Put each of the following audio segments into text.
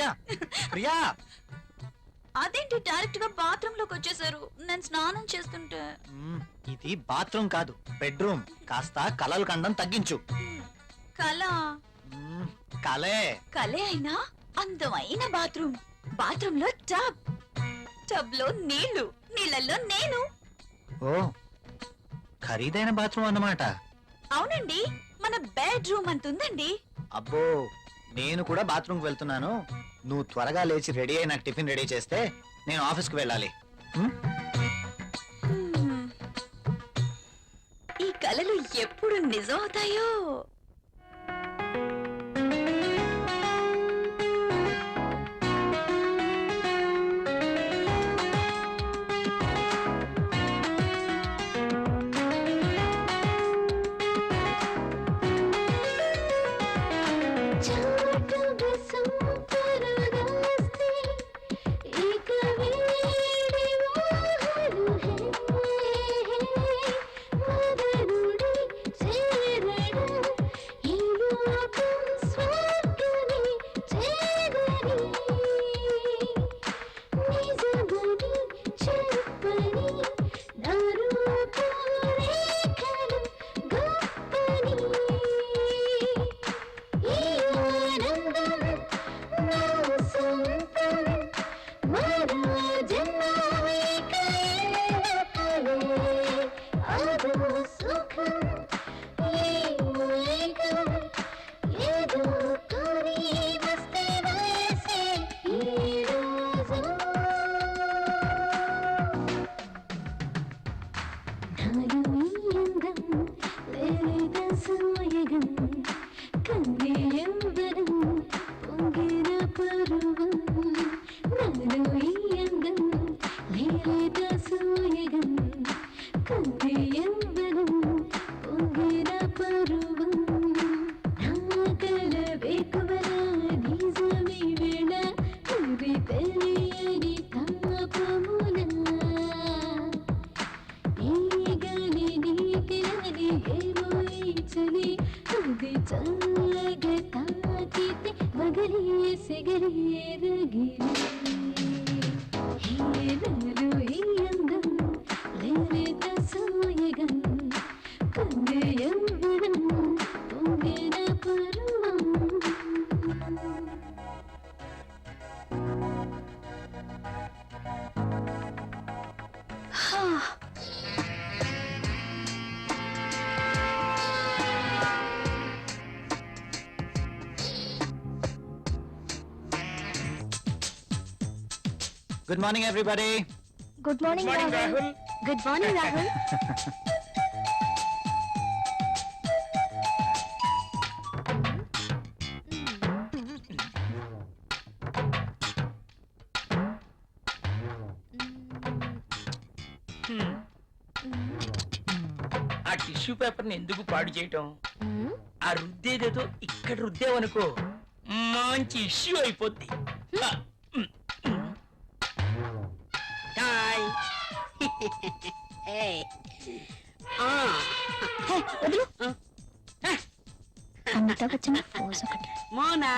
ప్రియా ప్రియా అదేంటి డైరెక్ట్ గా బాత్రూమ్ లోకి వచ్చేసారు? నేను స్నానం చేస్తుంటే. ఇది బాత్రూమ్ కాదు, బెడ్రూమ్. కాస్త కలలు కండం తగ్గించు. కళ కలే కలే అయినా అందమైన బాత్రూమ్. బాత్రూమ్ లో టబ్, టబ్ లో నీళ్లు, నీళ్ళల్లో నేను. ఓ ఖరీదైన బాత్రూమ్ అన్నమాట. అవునండి, మన బెడ్రూమ్ అంతుందండి. అబ్బో నేను కూడా బాత్రూమ్ కి వెళ్తున్నాను. నువ్వు త్వరగా లేచి రెడీ అయి నాకు టిఫిన్ రెడీ చేస్తే నేను ఆఫీస్కి వెళ్ళాలి. ఈ కలలు ఎప్పుడు నిజం అవుతాయో. Good morning everybody. Good morning Rahul. Good morning Rahul. ఆ టిష్యూ పేపర్ ని ఎందుకు పాడు చేయటం? ఆ రుద్దేదేదో ఇక్కడ రుద్దేవనుకో మంచి ఇష్యూ అయిపోద్ది. మోనా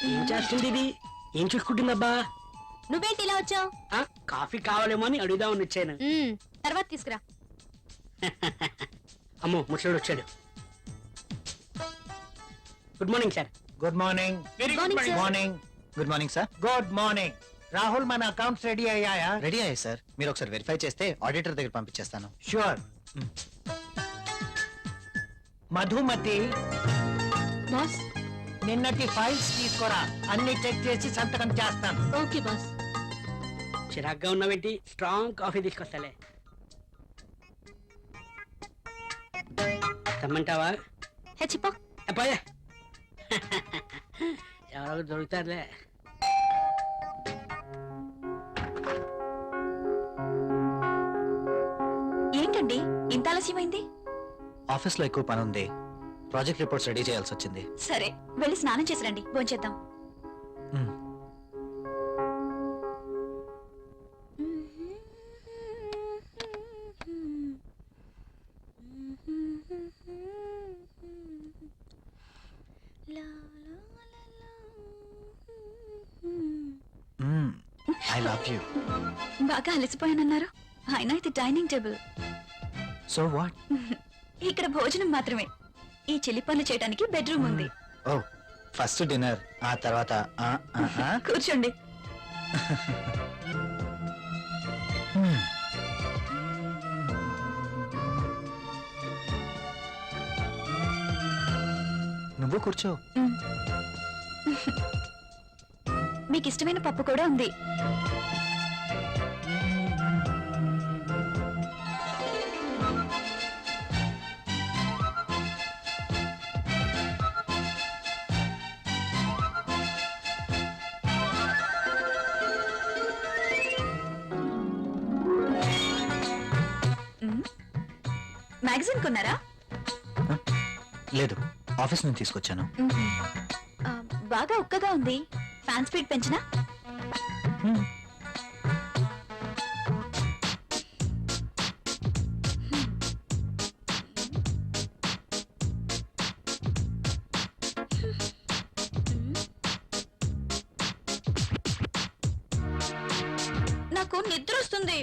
ఏం చేస్తుంది ఇది? ఏం చూసుకుంటుందబ్బా? నువ్వేంటి ఇలా వచ్చావు? కాఫీ కావాలేమో అని అడుగుదామని వచ్చాను. తర్వాత తీసుకురా. అమ్మో ముసడు వచ్చాడు. Good morning sir. Good morning. Very good morning. Morning. Good morning sir. Good morning. Rahul, మన అకౌంట్స్ రెడీ అయ్యాయా? రెడీ అయ్యాయి సార్. మీరు ఒకసారి వెరిఫై చేస్తే ఆడిటర్ దగ్గర పంపించేస్తాను. షూర్. మధుమతి, బాస్. నిన్నటి ఫైల్స్ తీసుకురా, అన్ని చెక్ చేసి సంతకం చేస్తాను. Okay boss. చిరాగ్గా ఉన్నావేంటి? Strong coffee తీసుకొస్తాలే. తమ్మంటావా? చెప్పా. అబ్బాయే ఎవరో దొరుకుతారులే. ఏంటండి ఇంత ఆలస్యమైంది? ఆఫీస్ లో ఎక్కువ పని ఉంది. ప్రాజెక్ట్ రిపోర్ట్స్ రెడీ చేయాల్సి వచ్చింది. సరే వెళ్ళి స్నానం చేసి రండి, భోంచేద్దాం. la I love you. బాగా అలసిపోయానన్నారు. అయినా ఇది డైనింగ్ టేబుల్. So what? ఇక్కడ భోజనం మాత్రమే. ఈ చిలి పనులు చేయడానికి బెడ్రూమ్ ఉంది. ఓ, ఫస్ట్ డిన్నర్, ఆ తర్వాత కూర్చోండి. నువ్వు కూర్చో. మీకు ఇష్టమైన పప్పు కూడా ఉంది. మ్యాగజైన్ కొన్నారా? లేదు, ఆఫీస్ నుంచి తీసుకొచ్చాను. ఆ, బాగా ఉక్కగా ఉంది. ఫ్యాన్ స్పీడ్ పెంచినా? నాకు నిద్ర వస్తుంది.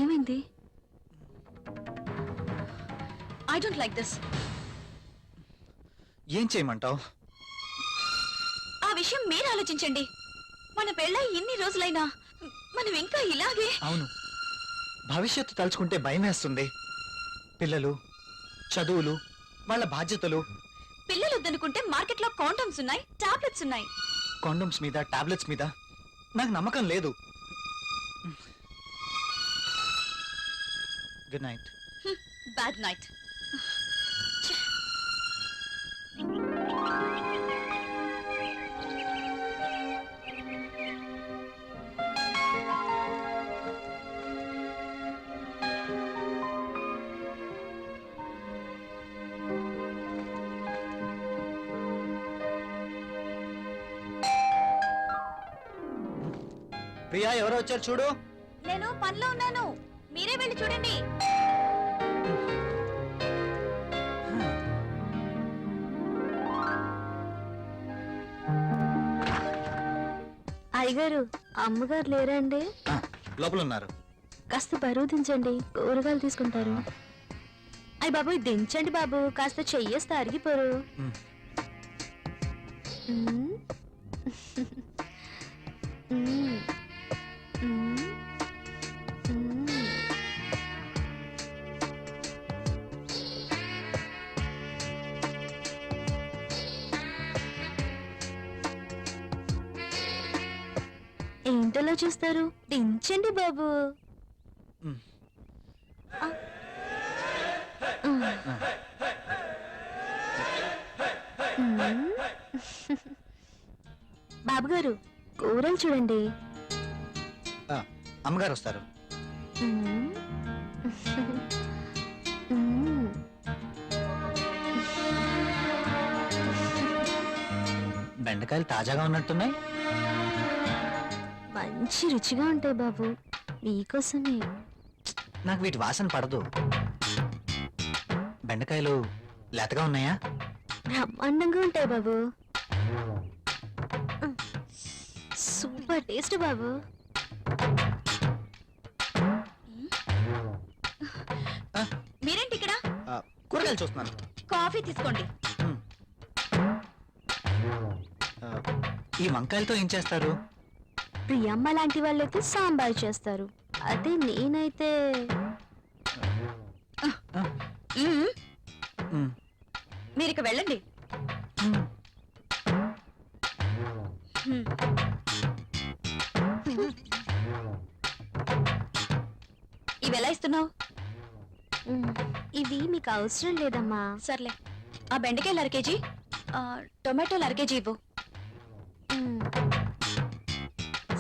ఏమైంది? I don't like this. ఏం చేయమంటావు? ఆ విషయం మీరు ఆలోచించండి. మన పెళ్ళై ఇన్ని రోజులైనా మనం ఇంకా ఇలాగే. అవును, భవిష్యత్తు తలుచుకుంటే భయం వేస్తుంది. పిల్లలు, చదువులు, వాళ్ళ బాధ్యతలు. పిల్లలు వద్దనుకుంటే మార్కెట్లో కాండమ్స్ ఉన్నాయి, టాబ్లెట్స్ ఉన్నాయి. కాండమ్స్ మీద, టాబ్లెట్స్ మీద నాకు నమ్మకం లేదు. Good night. Bad night. Priya, ఎవరో వచ్చారు చూడు. నేను పనిలో ఉన్నాను, మీరే వెళ్ళి చూడండి. అయ్యగారు, అమ్మగారు లేరండి? లోపల ఉన్నారు. కాస్త బరువు దించండి, కూరగాయలు తీసుకుంటారు. అయ్య బాబు, దించండి బాబు, కాస్త చెయ్యేస్తే అరిగిపోరు. మ్. మ్. మ్. మ్. మ్. ఏంటలా చూస్తారు? దించండి బాబు. మ్. బాబు గారు, కూరలు చూడండి. అమ్మగారు వస్తారు. మ్మ్. మ్మ్. బెండకాయలు తాజాగా ఉన్నట్టున్నాయి. మంచి రుచిగా ఉంటాయి బాబు, మీకోసమే. నాకు వీటి వాసన పడదు. బెండకాయలు లేతగా ఉన్నాయా? బ్రహ్మాండంగా ఉంటాయి బాబు. సూపర్ టేస్ట్ బాబు. మీరేంటి ఇక్కడ? కూరగాయలు చూస్తున్నాను. కాఫీ తీసుకోండి. ఈ వంకాయలతో ఏం చేస్తారు? ప్రియమ్మ లాంటి వాళ్ళైతే సాంబార్ చేస్తారు, అదే నేనైతే మీరు ఇక వెళ్ళండి. ఎలా ఇస్తున్నావు? ఇవి మీకు అవసరం లేదమ్మా. సర్లే, ఆ బెండకాయలు అర కేజీ, టొమాటోలు అర కేజీ ఇవ్వు. మ్మ్.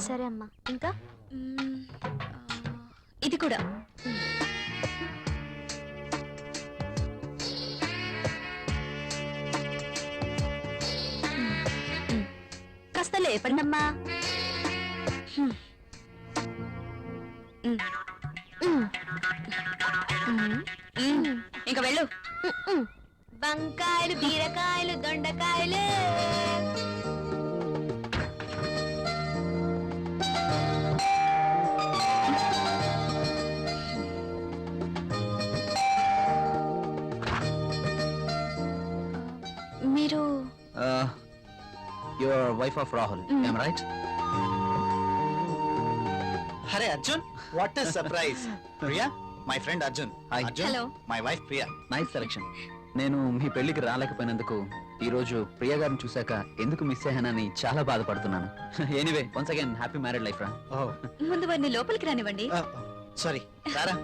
సరే అమ్మా. ఇంకా మ్మ్, ఇది కూడా. కాస్త లేపండమ్మా. ఇంకా వెళ్ళు. వంకాయలు, బీరకాయలు, దొండకాయలు. మీరు your wife of Rahul, Mm. Right? అరే Arjun, what is surprise. Priya, my friend Arjun. Hi Arjun. Hello. My wife Priya. Nice selection. నేను మీ పెళ్లికి రాలేకపోయినందుకు ఈ రోజు ప్రియా గారిని చూశాక ఎందుకు మిస్ అయ్యానని చాలా బాధపడుతున్నాను. Anyway, once again happy married life రా. ముందు వారిని లోపలికి రానివ్వండి. సారీ, రారా.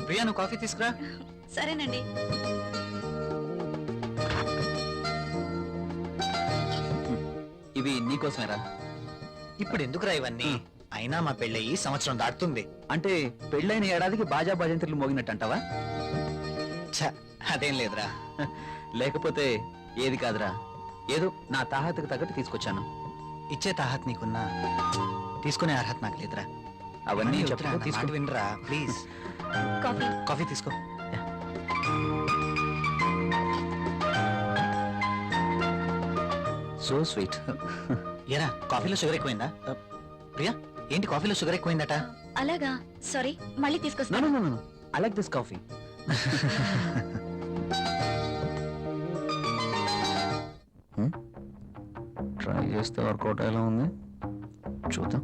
ప్రియా, నువ్వు కాఫీ తీసుకురా. సరేనండి. ఇవి నీకోసమేరా. ఇప్పుడు ఎందుకురా ఇవన్నీ? అయినా మా పెళ్ళయి సంవత్సరం దాటుతుంది. అంటే పెళ్ళైన ఏడాదికి బాజా భజంత్రులు మోగినట్టు అంటావా? ఛ, అదేం లేదురా. లేకపోతే ఏది కాదురా, ఏదో నా తాహతకు తగ్గట్టు తీసుకొచ్చాను. ఇచ్చే తాహత్ నీకున్నా, తీసుకునే అర్హత నాకు లేదురా. అవన్నీ అన్నీ చెప్తా, వద్దురా, నా తీసుకో. మాట వినరా ప్లీజ్. కాఫీ. కాఫీ తీసుకో. So sweet. ఏరా, కాఫీలో షుగర్ ఎక్కువైందా? ప్రియా, ఏంటి కాఫీలో షుగర్ ఎక్కువైందట? అలాగా, సారీ, మళ్ళీ నో తీసుకొస్తాను. No no, I like this coffee. Try చేస్తే వర్కౌట్ ఎలా ఉంది చూద్దాం.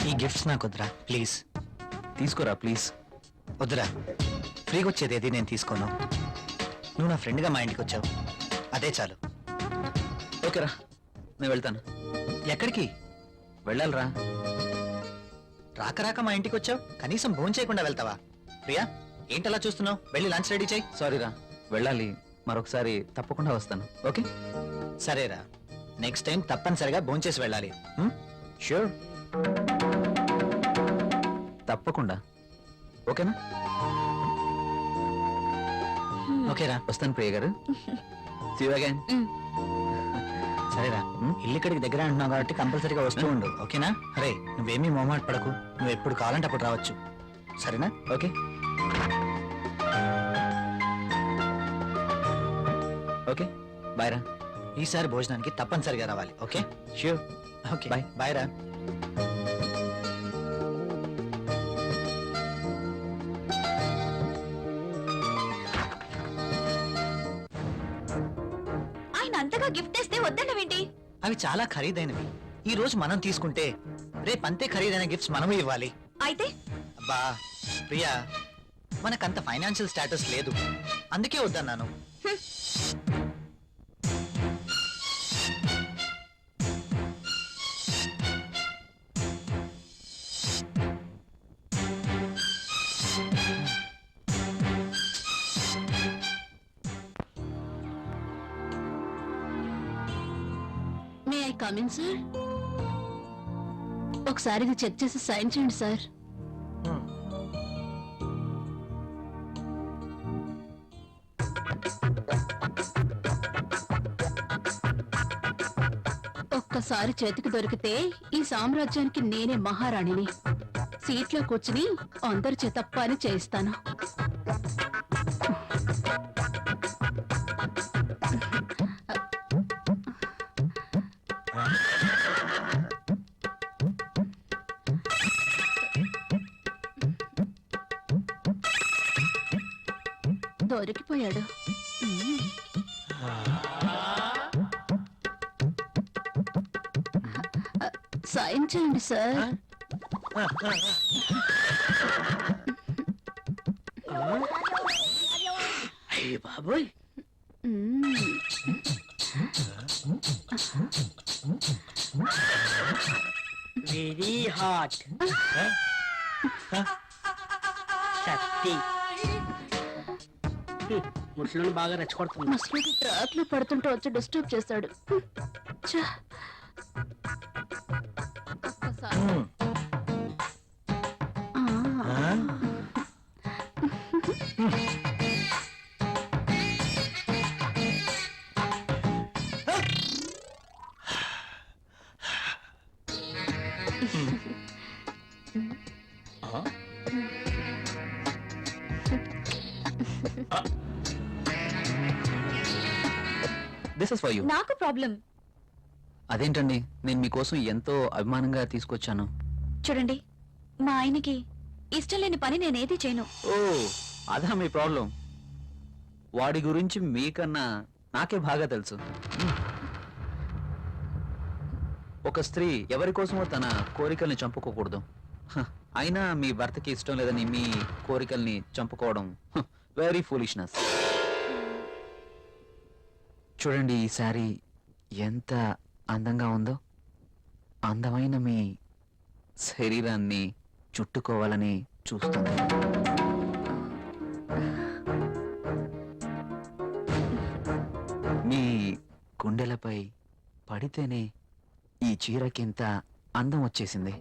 ఈ గిఫ్ట్స్ నాకు వద్దురా ప్లీజ్. తీసుకోరా ప్లీజ్. వద్దురా, ఫ్రీగా వచ్చేది ఏది నేను తీసుకోను. నువ్వు నా ఫ్రెండ్గా మా ఇంటికి వచ్చావు, అదే చాలు. ఓకేరా, నేను వెళ్తాను. ఎక్కడికి? వెళ్ళాలిరా. రాక రాక మా ఇంటికి వచ్చావు, కనీసం భోజనం చేయకుండా వెళ్తావా? ప్రియా, ఏంటలా చూస్తున్నావు? వెళ్ళి లంచ్ రెడీ చేయి. సారీరా, వెళ్ళాలి. మరొకసారి తప్పకుండా వస్తాను. ఓకే? సరేరా, నెక్స్ట్ టైం తప్పనిసరిగా భోంచేసి వెళ్ళాలి. ష్యూర్, తప్పకుండా. ఓకేనా? ఓకేరా, వస్తాను ప్రియ గారు. See you again. సరేరా. ఇల్లు ఇక్కడికి దగ్గర అంటున్నావు కాబట్టి కంపల్సరీగా వస్తూ ఉండు, ఓకేనా? అరే, నువ్వేమీ మొహమాట పడకు, నువ్వు ఎప్పుడు కావాలంటే అప్పుడు రావచ్చు, సరేనా? ఓకే ఓకే, బాయ్ రా. ఈసారి భోజనానికి తప్పనిసరిగా రావాలి, okay? Sure. Okay, Bye. Bye రా. ఆయన అంతగా గిఫ్ట్ ఇస్తే వద్దన్నవేంటి? అవి చాలా ఖరీదైనవి. ఈ రోజు మనం తీసుకుంటే రేపు అంతే ఖరీదైన గిఫ్ట్స్ మనము ఇవ్వాలి. అయితే అబ్బా ప్రియా, మనకంత ఫైనాన్షియల్ స్టేటస్ లేదు, అందుకే వద్దన్నాను. May I come in sir? ఒకసారి ఇది చెక్ చేసి సైన్ చేయండి సార్. ఒక్కసారి చేతికి దొరికితే ఈ సామ్రాజ్యానికి నేనే మహారాణిని. సీట్లో కూర్చుని అందరి చేత పని చేయిస్తాను. దొరికిపోయాడు. సాయి సాయం చేయండి సార్. అయ్య బాబోయ్, మ్మ్. Very hot. సత్తి ముసలిని బాగా రెచ్చగొడుతుంది. ముసలికి ట్రాక్ లో పడుతుంటే వచ్చి డిస్టర్బ్ చేస్తాడు. ఛ. ఒక్కసారి. ఆ. This is for you. నాకు ప్రాబ్లం. అదేంటండి, నేను మీకోసం ఎంతో అభిమానంగా తీసుకొచ్చాను. చూడండి, మా ఆయనకి ఇష్టం లేని పని నేనేది చేయను. ఓ, అదా మీ ప్రాబ్లం. వాడి గురించి మీకన్నా నాకే బాగా తెలుసు. ఒక స్త్రీ ఎవరి కోసమో తన కోరికల్ని చంపుకోకూడదు. అయినా మీ భర్తకి ఇష్టం లేదని మీ కోరికల్ని చంపుకోవడం వెరీ ఫూలిష్నెస్. చూడండి, ఈ శారీ ఎంత అందంగా ఉందో. అందమైన మీ శరీరాన్ని చుట్టుకోవాలని చూస్తుంది. మీ గుండెలపై పడితేనే ఈ చీరకింత అందం వచ్చేసింది.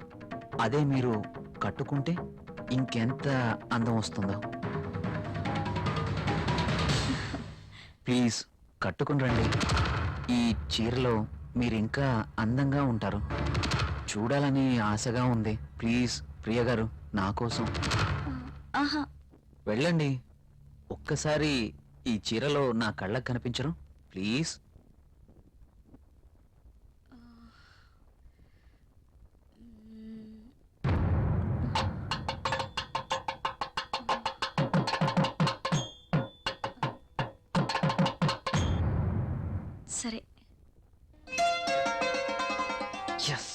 అదే మీరు కట్టుకుంటే ఇంకెంత అందం వస్తుందో. ప్లీజ్ కట్టుకుని రండి. ఈ చీరలో మీరు ఇంకా అందంగా ఉంటారు. చూడాలని ఆశగా ఉంది. ప్లీజ్ ప్రియ గారు, నా కోసం ఆహా, వెళ్ళండి. ఒక్కసారి ఈ చీరలో నా కళ్ళకు కనిపించరు? ప్లీజ్. సరే. Yes.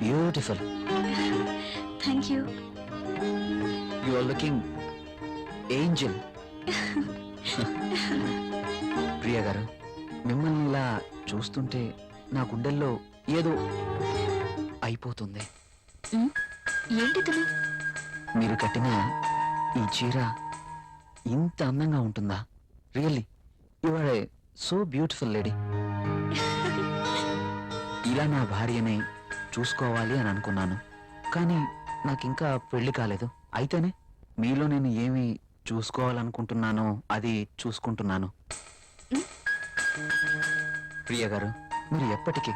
Beautiful. Thank you. You are looking angel. Priya గారు, మిమ్మల్ని ఇలా చూస్తుంటే నా గుండెల్లో ఏదో అయిపోతుంది. ఏంటిది? మీరు కట్టిన ఈ చీర ఇంత అందంగా ఉంటుందా? Really you are a so beautiful lady. ఇలా నా భార్యని చూసుకోవాలి అని అనుకున్నాను, కానీ నాకింకా పెళ్లి కాలేదు. అయితేనే మీలో నేను ఏమి చూసుకోవాలనుకుంటున్నానో అది చూసుకుంటున్నాను. ప్రియ గారు, మీరు ఎప్పటికీ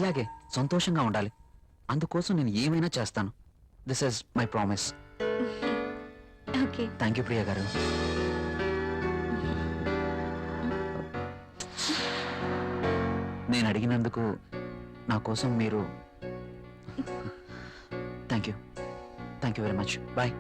ఇలాగే సంతోషంగా ఉండాలి. అందుకోసం నేను ఏమైనా చేస్తాను. This is my promise. Okay. Thank you Priya గారు. నేను అడిగినందుకు నా కోసం మీరు thank you very much. Bye.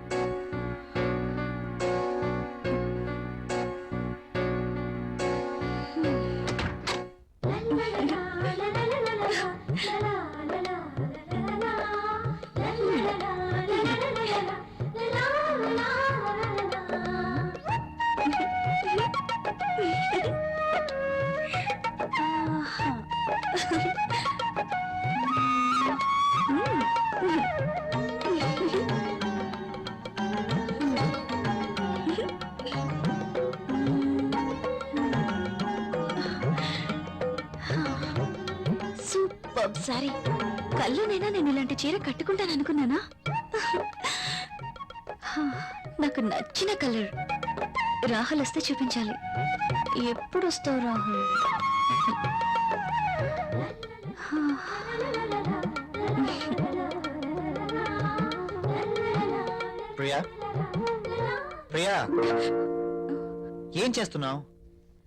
Super sorry. కల్లోనైనా నేను ఇలాంటి చీర కట్టుకుంటాను అనుకున్నానా? నాకు నచ్చిన కలర్. రాహుల్ వస్తే చూపించాలి. ఎప్పుడు వస్తావు రాహుల్? ప్రియా, ప్రియా, ఏం చేస్తున్నావు?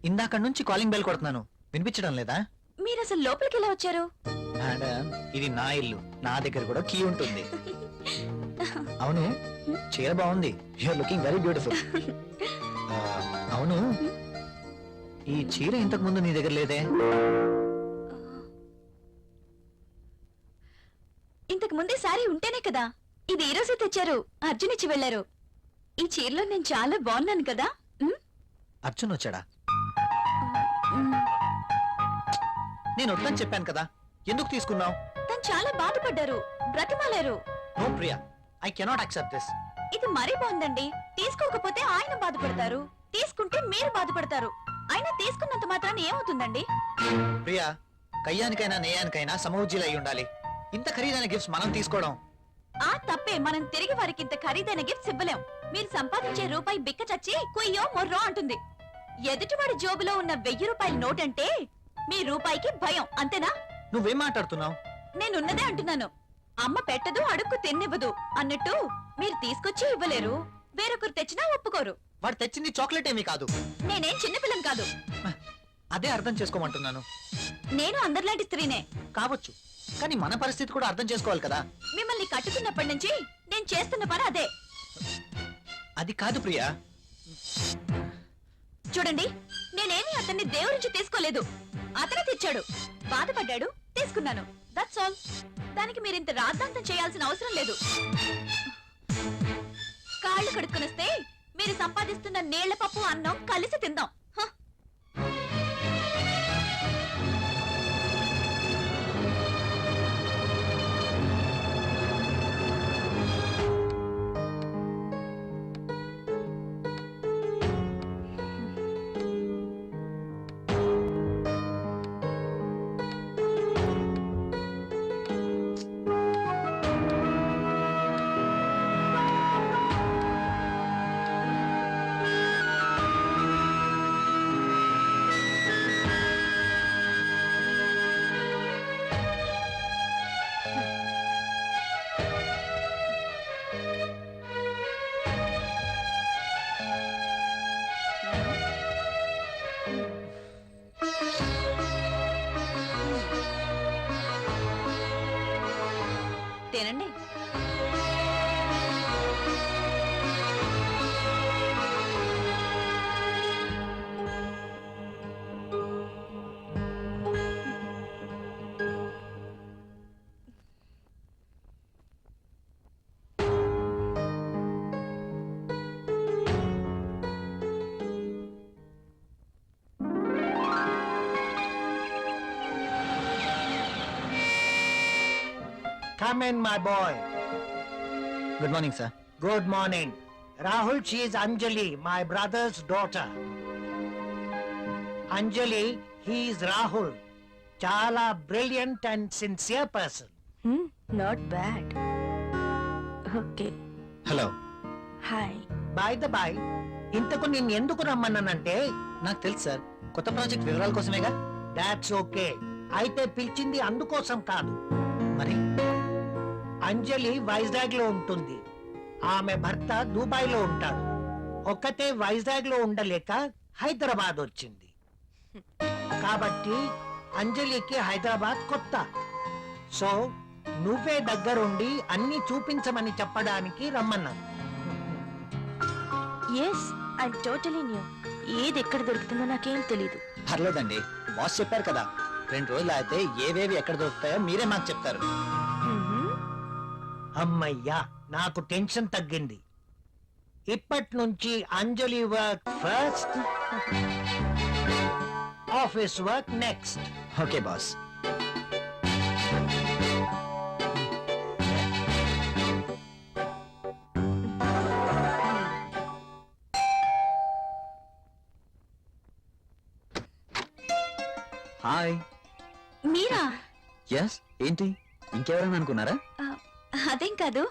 ఇందాక నుంచి కాలింగ్ బెల్ కొడుతున్నాను, వినిపించడం లేదా? మీరు అసలు లోపలికి ఎలా వచ్చారు? మేడం, ఇది నా ఇల్లు, నా దగ్గర కూడా కీ ఉంటుంది. అవును, చీర బాగుంది. You are looking very beautiful. అవును, ఈ చీర ఇంతకు ముందు నీ దగ్గర లేదే? ఇంతకు ముందే సారీ ఉంటేనే కదా. ఇది ఈ రోజే తెచ్చారు, అర్జున్ ఇచ్చి వెళ్లారు. ఈ చీరలో నేను చాలా బాగున్నాను కదా. అర్జున్ వచ్చాడా? మ్, నేను వద్దని చెప్పాను కదా, ఎందుకు తీసుకున్నావు? తను చాలా బాధపడ్డారు, బ్రతిమాలారు. No Priya, I cannot accept this. ఇది మరీ బాగుందండి. తీసుకోకపోతే ఆయన బాధపడతారు, తీసుకుంటే మీరు బాధపడతారు. అయినా తీసుకున్నంత మాత్రాన ఏమవుతుందండి? ప్రియా, కయ్యానికైనా నేయానికైనా సమౌజ్జీలు అయి ఉండాలి. ఇంత ఖరీదైన గిఫ్ట్స్ మనం తీసుకోవడం ఆ తప్పే. మనం తిరిగి వారికి ఇంత ఖరీదైన గిఫ్ట్స్ ఇవ్వలేం. మీరు సంపాదించే రూపాయి బిక్క చచ్చి కుయ్యో మొర్రో అంటుంది. ఎదుటివాడి జోబులో ఉన్న 1000 రూపాయల నోట్ అంటే మీ రూపాయికి భయం, అంతేనా? నువ్వేం మాట్లాడుతున్నావు? నేనున్నదే అంటున్నాను. అమ్మ పెట్టదు, అడుక్కు తిన్నివ్వదు అన్నట్టు మీరు తీసుకొచ్చి ఇవ్వలేరు, వేరొకరు తెచ్చినా ఒప్పుకోరు. వాడు తెచ్చింది చాక్లెట్ ఏమీ కాదు. నేనేం చిన్నపిల్లని కాదు. అదే అర్థం చేసుకోమంటున్నాను. నేను అందరిలాంటి స్త్రీనే. కావచ్చు, కానీ మన పరిస్థితి కూడా అర్థం చేసుకోవాలి కదా. మిమ్మల్ని కట్టుకున్నప్పటి నుంచి నేను చేస్తున్న పని అదే. అది కాదు ప్రియా. చూడండి, నేనేమి అతన్ని దేవురించి తీసుకోలేదు. అతనే తెచ్చాడు, బాధపడ్డాడు, తీసుకున్నాను. That's all. దానికి మీరింత రాద్ధాంతం చేయాల్సిన అవసరం లేదు. కాళ్ళు కడుక్కునిస్తే మీరు సంపాదిస్తున్న నీళ్ల పప్పు అన్నం కలిసి తిందాం. హ! తినండి. Come in, my boy. Good morning sir. Good morning. Rahul, she is Anjali, my brother's daughter. Anjali, he is Rahul. Chala brilliant and sincere person. Not bad. Okay, hello. Hi. By the by, ఇంతకు నేను ఎందుకు రమ్మన్నానంటే, నాకు తెలుసు sir, కొత్త project వివరాల కోసమేగా. That's okay. అయితే పిలిచింది అందుకోసం కాదు. మరి అంజలి వైజాగ్ లో ఉంటుంది, ఆమె భర్త దుబాయ్ లో ఉంటాడు. ఒక్కతే వైజాగ్ లో ఉండలేక హైదరాబాద్ వచ్చింది. కాబట్టి అంజలికి హైదరాబాద్ కొత్త. సో నువ్వే దగ్గరుండి అన్ని చూపించమని చెప్పడానికి రమ్మన్నాను. Yes, I totally new. ఏది ఎక్కడ దొరుకుతుందో నాకేం తెలీదు. పర్లేదండి, బాస్ చెప్పారు కదా, 2 రోజులు అయితే ఏవేవి ఎక్కడ దొరుకుతాయో మీరే మాకు చెప్తారు. అమ్మయ్యా, నాకు టెన్షన్ తగ్గింది. ఇప్పటి నుంచి Anjali work first, office work next. Okay boss. Hi. మీరా? ఎస్, ఏంటి ఇంకెవరైనా అనుకున్నారా? అదేం కాదు,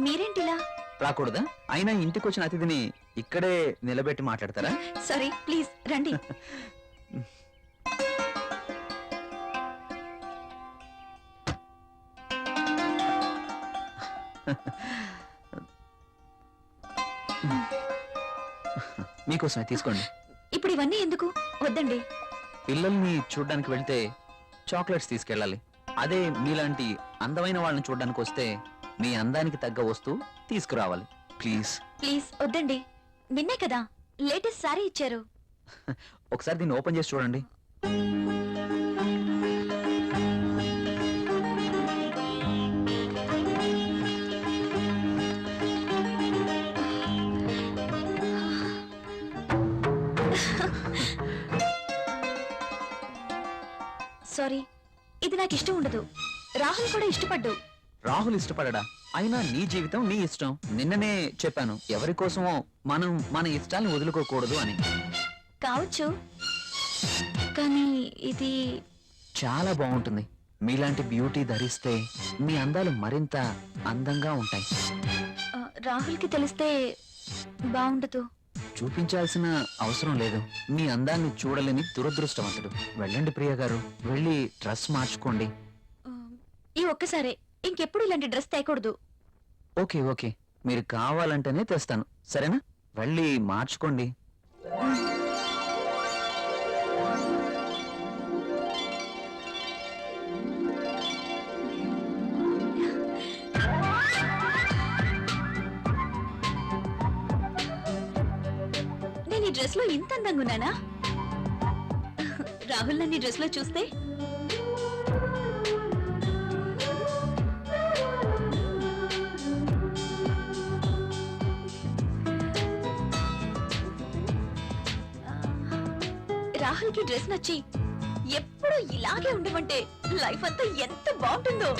మీరేంటిలా? రాకూడదా? అయినా ఇంటికి వచ్చిన అతిథిని ఇక్కడే నిలబెట్టి మాట్లాడతారా? సారీ, ప్లీజ్ రండి. మీకోసమే తీసుకోండి. ఇప్పుడు ఇవన్నీ ఎందుకు? వద్దండి. పిల్లల్ని చూడ్డానికి వెళ్తే చాక్లెట్స్ తీసుకెళ్ళాలి. అదే మీలాంటి అందమైన వాళ్ళని చూడ్డానికి వస్తే మీ అందానికి తగ్గ వస్తువు తీసుకురావాలి. ప్లీజ్ ప్లీజ్ వద్దండి. నిన్నే కదా లేటెస్ట్ సారీ ఇచ్చారు. ఒకసారి దీన్ని ఓపెన్ చేసి చూడండి. సారీ, ఇది నాకు ఇష్టం ఉండదు. రాహుల్ కూడా ఇష్టపడ్డు. రాహుల్ ఇష్టపడడా? అయినా నీ జీవితం నీ ఇష్టం. నిన్ననే చెప్పాను, ఎవరి కోసమో మనం మన ఇష్టాల్ని వదులుకోకూడదు అని. కావచ్చు, కానీ ఇది చాలా బాగుంటుంది. మీలాంటి బ్యూటీ ధరిస్తే మీ అందాలు మరింత అందంగా ఉంటాయి. రాహుల్కి తెలిస్తే బాగుండదు. చూపించాల్సిన అవసరం లేదు. మీ అందాన్ని చూడలేని దురదృష్టవంతుడు. వెళ్ళండి ప్రియ గారు, వెళ్ళి డ్రెస్ మార్చుకోండి. ఈ ఒక్కసారే, ఇంకెప్పుడు ఇలాంటి డ్రెస్ తేకూడదు. ఓకే ఓకే, మీరు కావాలంటేనే తెస్తాను, సరేనా? వెళ్ళి మార్చుకోండి. నేను ఈ డ్రెస్ లో ఇంత అందంగా ఉన్నానా? రాహుల్ నన్ను ఈ డ్రెస్ లో చూస్తే రాహుల్ కి డ్రెస్ నచ్చి ఎప్పుడు ఇలాగే ఉండమంటే లైఫ్ అంతా ఎంత బాగుంటుందో.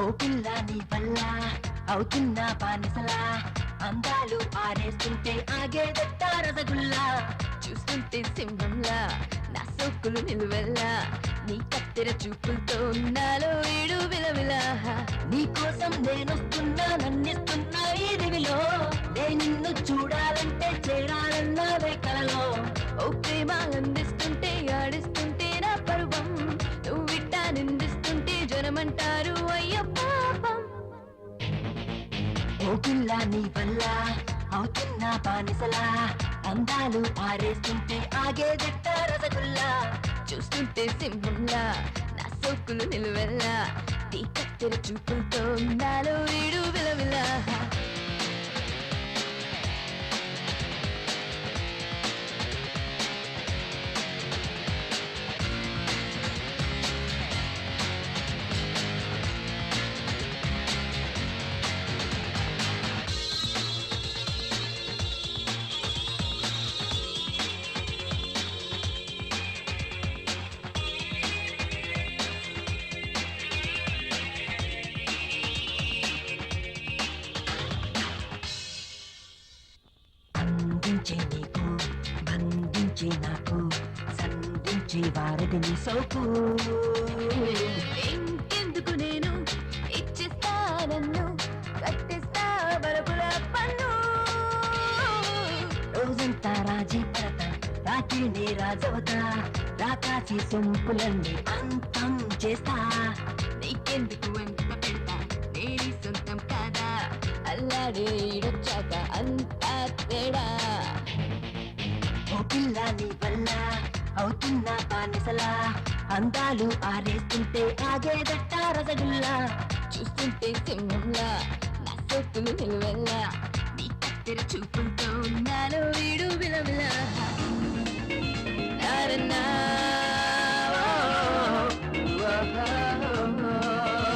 ఓ పిల్ల నీ వల్ల అవుతున్నా బానిసలా, అందాలు ఆరేస్తుంటే ఆగేదట్ట రసగుల్లా, చూస్తుంటే సింహంలా నా సోకులు నిలువెల్లా, నీ కత్తెర చూపులతో నాలో ఏడు విలవిలా. నీ కోసం నేనొస్తున్నా నన్నిస్తున్నా ఈ దివిలో, నే నిన్ను చూడాలంటే చేరాలన్నావే కలలో. ఓ ప్రేమ అందిస్తుంటే ఆడిస్తుంటే నా పరువం, నువ్విట్టా నిందిస్తుంటే జనమంటారు అయ్య పాపం. ఓ పిల్ల నీ వల్ల అవుతున్నా బానిసలా, అందాలు ఆరేస్తుంటే ఆగేదట్ట రసగుల్లా, చూస్తుంటే సింహంలా నా సోకులు నిలువెల్లా, నీ కత్తెర చూపులతో నాలో ఏడు విలవిలా. అందించే నీకు బంధించే నాకు, సంధించే వారధిని సోకు. ఇంకెందుకు నేను ఇచ్చేస్తా నన్ను, కట్టేస్తా బలపుల పన్ను. రోజంతా రాజీ పడతా, రాత్రినే రాజవతా, రాకాసి సొంపులన్నీ అంతం చేస్తా. నీకెందుకు ఎంత పెడతా, నేని సొంతం కాదా, అల్లాడే ఈడొచ్చాక అంతా తేడా. ఓ పిల్ల నీ వల్ల అవుతున్నా బానిసలా, అందాలు ఆరేస్తుంటే ఆగేదట్ట రసగుల్లా, చూస్తుంటే సింహంలా నా సోకులు నిలువెల్లా, నీ కత్తెర చూపులతో నాలో వీడు విలవిలా. నారన్నా, ఓ, ఓ, ఓ, ఓ, ఓ.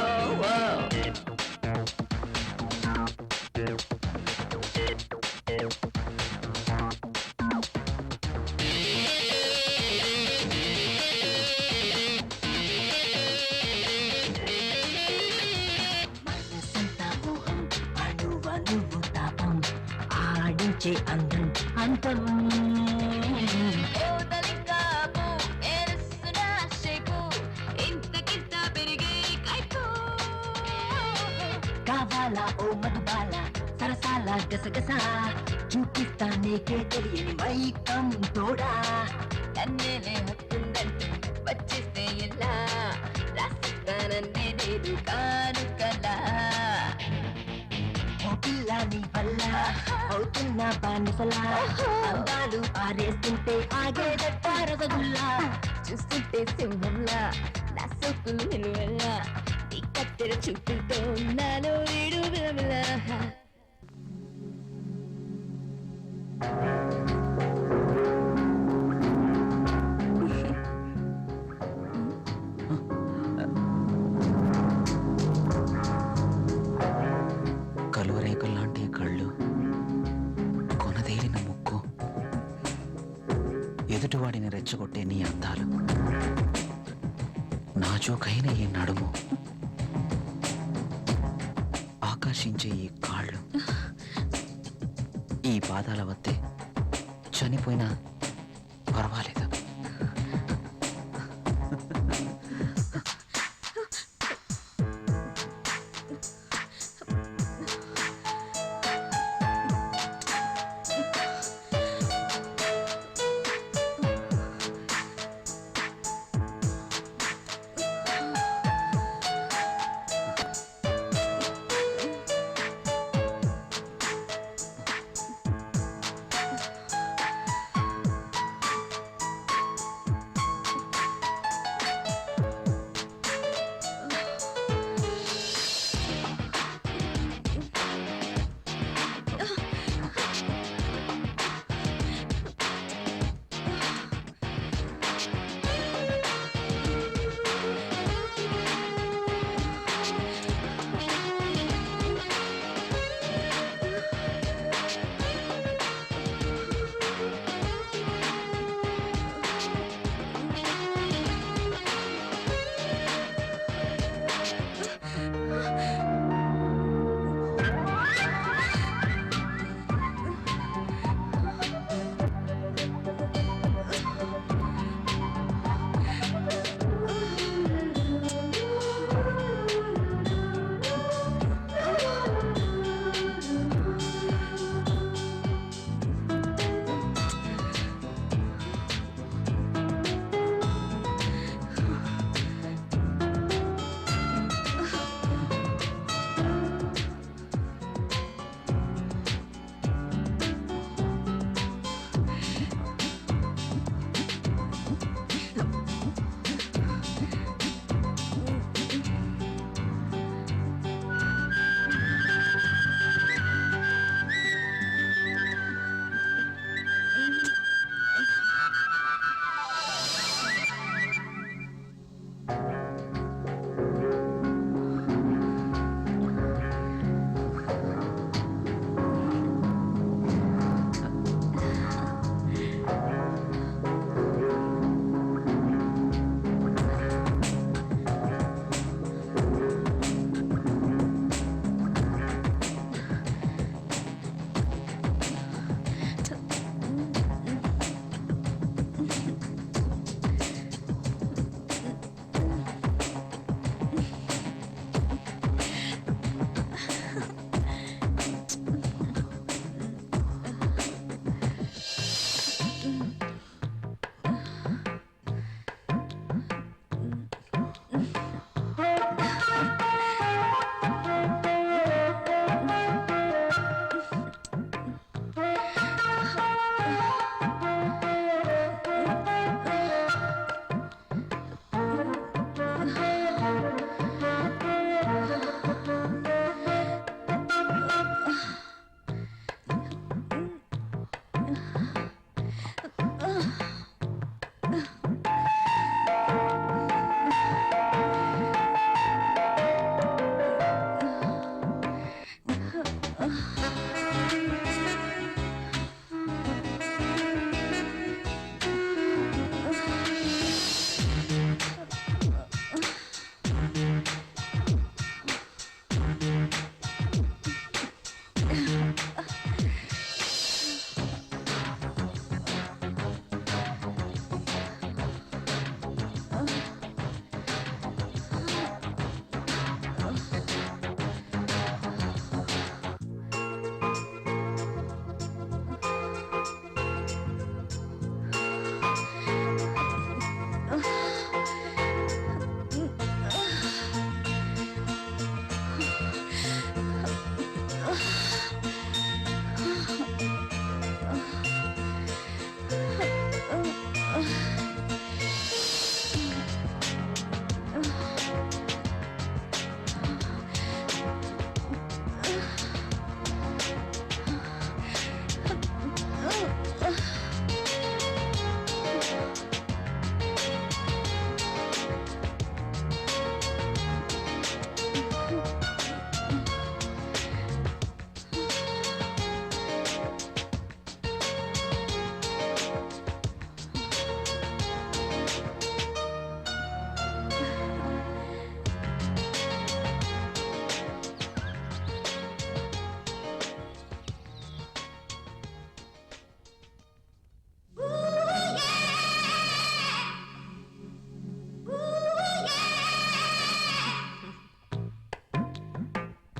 పంచే అందం అంతం కావాలా ఓ మధుబాల సరసాల గసగస చూపిస్తా నీకే తెలియని మైకం తోడా కన్నేలే హత్తుందంటూ వచ్చేస్తే ఎలా రాసిస్తానన్నే నేను కానుకలా ఓ పిల్ల నీ వల్ల అవుతున్న బానిసలా అందాలు ఆరేస్తుంటే ఆగేదట్ట రసగుల్లా చూస్తుంటే సింహంలా నా సొక్కులు నిలువెల్లా నీ కత్తెర చూపుతో నాలో వీడు విలవిలా కలువరేకుల్లాంటి కళ్ళు, కొనదేలిన ముక్కు, ఎదుటివాడిని రెచ్చగొట్టే నీ అందాలు, నాజూకైన ఈ నడుము, ఆకర్షించే ఈ కాళ్ళు, ఈ పాదాల వద్దే చనిపోయినా పర్వాలేదు.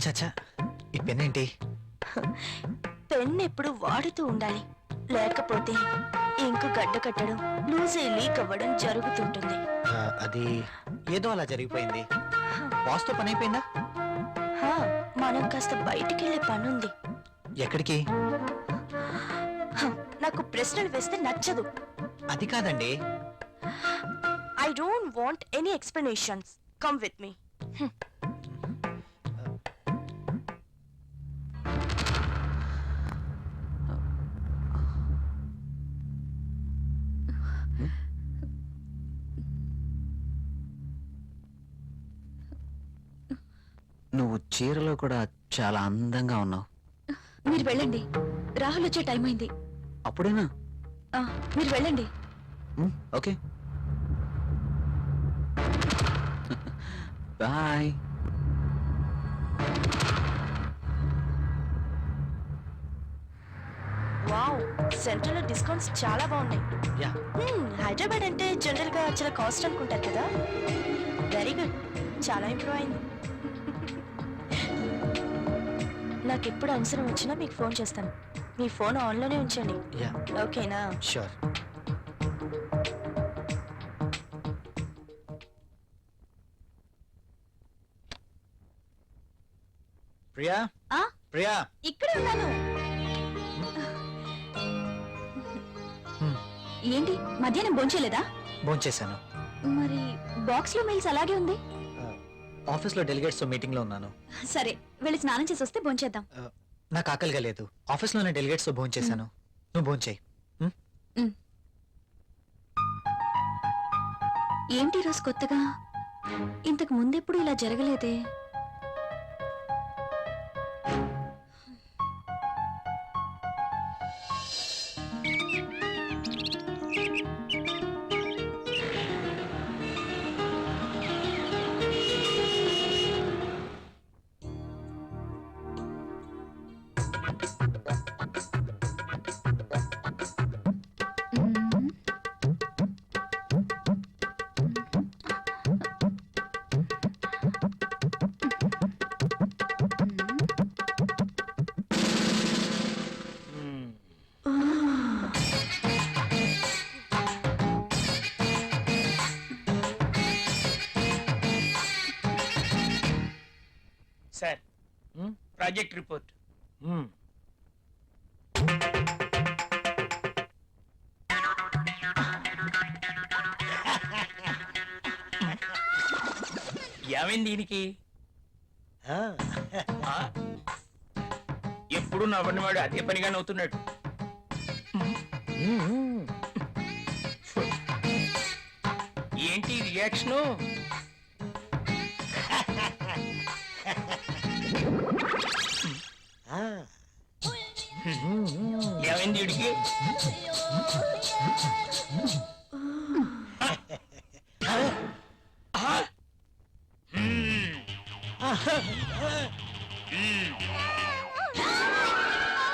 చచ్చా ఈ పెన్ ఏంటి? పెన్ ఎప్పుడు వాడుతూ ఉండాలి, లేకపోతే ఇంకు గడ్డ కట్టడం, లూజ్ అయి లీక్ అవ్వడం జరుగుతుంటుంది. అది ఏదో అలా జరిగిపోయింది. బాస్తో పని అయిపోయిందా? హా, మనం కాస్త బయటికి వెళ్ళే పనుంది. ఎక్కడికి? నాకు ప్రశ్నలు వేస్తే నచ్చదు. అది కాదండి. I don't want any explanations. Come with me. నువ్వు చీరలో కూడా చాలా అందంగా ఉన్నావు. మీరు వెళ్ళండి, రాహుల్ వచ్చే టైం అయింది. అప్పుడేనా? మీరు వెళ్ళండి. Okay bye. వావ్, సెంట్రల్ లో డిస్కౌంట్స్ చాలా బాగున్నాయి. యా. హైదరాబాద్ అంటే జనరల్ గా చాలా కాస్ట్ అనుకుంటారు కదా. వెరీ గుడ్, చాలా ఇంప్రూవ్ అయింది. నాకు ఎప్పుడు అవసరం వచ్చినా మీకు ఫోన్ చేస్తాను. మీ ఫోన్ ఆన్లోనే ఉంచండి, యా ఓకేనా? షూర్. ప్రియా, ఆ? ప్రియా, ఇక్కడే ఉన్నాను. ఏంటి మధ్యాహ్నం భోంచేయలేదా? భోంచేశాను. మరి బాక్స్ లో మెయిల్స్ అలాగే ఉంది. ఆఫీస్లో డెలిగేట్స్తో మీటింగ్లో ఉన్నాను. సరే, వెళ్ళి స్నానం చేసి వస్తే భోంచేద్దాం. నాకు ఆకలిగా లేదు. ఆఫీస్లోనే డెలిగేట్స్తో భోంచేశాను. నువ్వు భోంచేయి. ఏంటి రోజు కొత్తగా? ఇంతకు ముందెప్పుడు ఇలా జరగలేదే. Sir, project report. ఏమైంది దీనికి? ఎప్పుడు నవ్వని వాడు అదే పనిగా నవ్వుతున్నాడు. ఏంటి రియాక్షను? ఏమైంది వీడికి?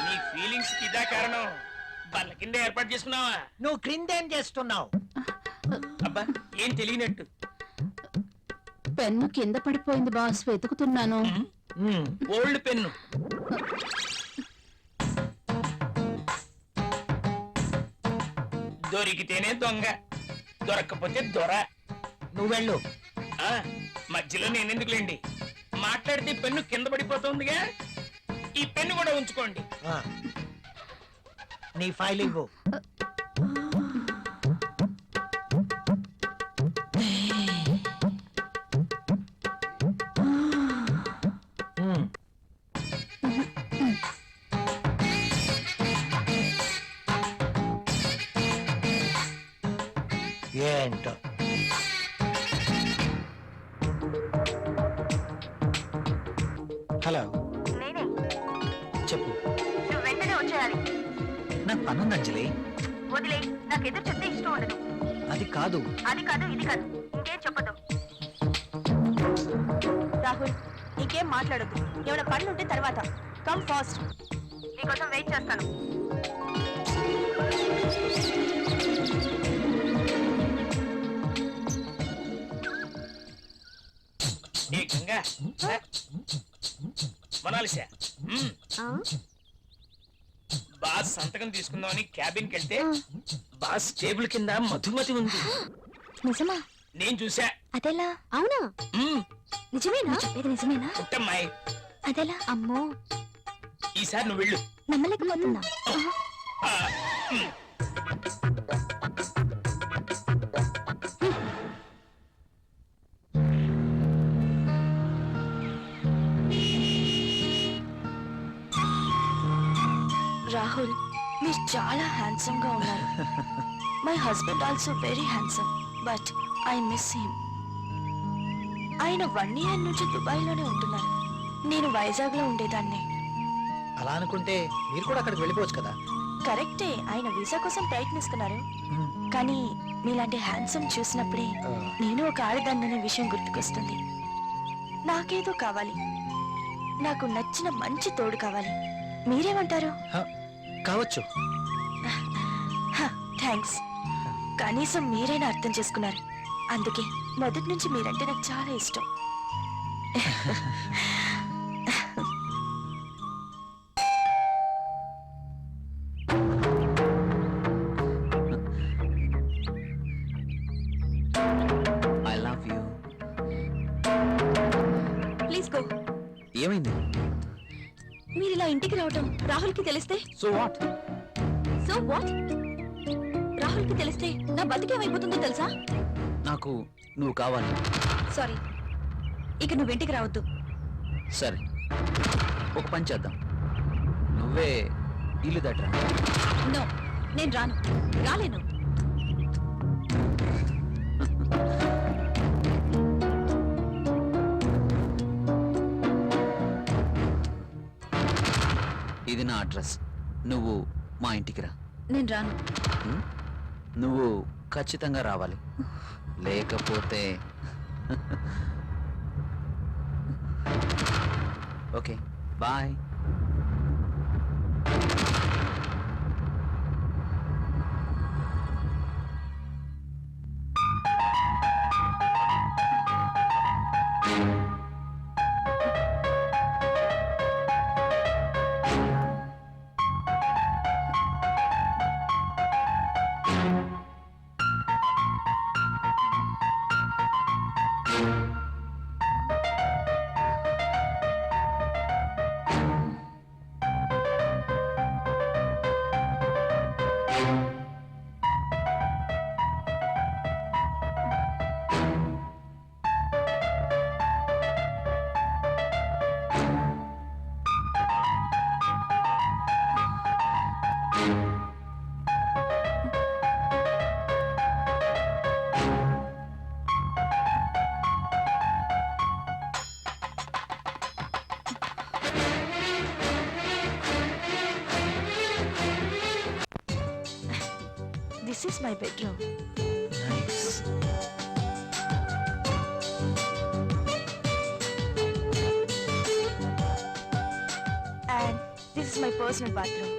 నీ ఫీలింగ్స్ కి ఇదా కారణం? బల్ల కింద ఏర్పాటు చేసుకున్నావా? నువ్వు క్రిందేం చేస్తున్నావు? అబ్బా, ఏం తెలియనట్టు. పెన్ను కింద పడిపోయింది బాస్, వెతుకుతున్నాను. Old pen. దొరికితేనే దొంగ, దొరక్కపోతే దొర. నువ్వు వెళ్ళు. మధ్యలో నేనెందుకులేండి, మాట్లాడితే పెన్ను కింద పడిపోతుందిగా. ఈ పెన్ను కూడా ఉంచుకోండి. నీ ఫైల్ ఇవ్వు. ఏంటో హలో, నేనే. చెప్పు. నువ్వు వెంటనే వచ్చేయాలి. నాకు పనుంది అంజలి. వదిలే, నాకు ఎదురు చెప్తే ఇష్టం ఉండదు. అది కాదు. అది కాదు, ఇది కాదు, ఇంకేం చెప్పదు. రాహుల్, ఇంకేం మాట్లాడద్దు. ఏమైనా పనులు ఉంటే తర్వాత. కమ్ ఫాస్ట్, నీకోసం వెయిట్ చేస్తాను. ఏ గంగా, మొనాలిసా బాస్ సంతకం తీసుకుందామని క్యాబిన్కి వెళ్తే బాస్ టేబుల్ కింద మధుమతి ఉంది. నిజమా? నేను చూసా. అదెలా? అవునా? నిజమేనా? చెప్పేది నిజమేనా? పుట్టమ్మాయి, అదెలా? అమ్మో, ఈసారి నువ్వు వెళ్ళు. నమ్మలేకపోతున్నా. ఆ, మ్. రాహుల్, మీరు చాలా హ్యాండ్సమ్ గా ఉన్నారు. My husband also very handsome, but I miss him. ఆయన 1 year నుంచి దుబాయ్ లోనే ఉంటున్నారు. నేను వైజాగ్ లో ఉండేదాన్ని. అలా అనుకుంటే మీరు కూడా అక్కడికి వెళ్ళిపోవచ్చు కదా. కరెక్టే, ఆయన వీసా కోసం ప్రయత్నిస్తున్నారు. కానీ మీలాంటి హ్యాండ్సమ్ చూసినప్పుడే నేను ఒక ఆడదాన్ననే విషయం గుర్తుకొస్తుంది. నాకేదో కావాలి, నాకు నచ్చిన మంచి తోడు కావాలి. మీరేమంటారు? కావచ్చు. థ్యాంక్స్. కనీసం మీరైనా అర్థం చేసుకున్నారు. అందుకే మొదటి నుంచి మీరంటే నాకు చాలా ఇష్టం. I love you. Please go. ఏమైంది? మీరు ఇలా ఇంటికి రావటం రాహుల్ కి తెలిస్తే? So what? So what? Rahul కి తెలిస్తే నా బతికేమైపోతుందో తెలుసా? నాకు నువ్వు కావాలి. సారీ, ఇక నువ్వు ఇంటికి రావద్దు. సరే, ఒక పని చేద్దాం. నువ్వే ఇల్లు దట్రా. నో, నేను రాను, రాలేను. ఇది నా అడ్రస్. నువ్వు మా ఇంటికి రా. నేను రాను. నువ్వు ఖచ్చితంగా రావాలి, లేకపోతే okay bye. This is my bedroom. Nice. And this is my personal bathroom.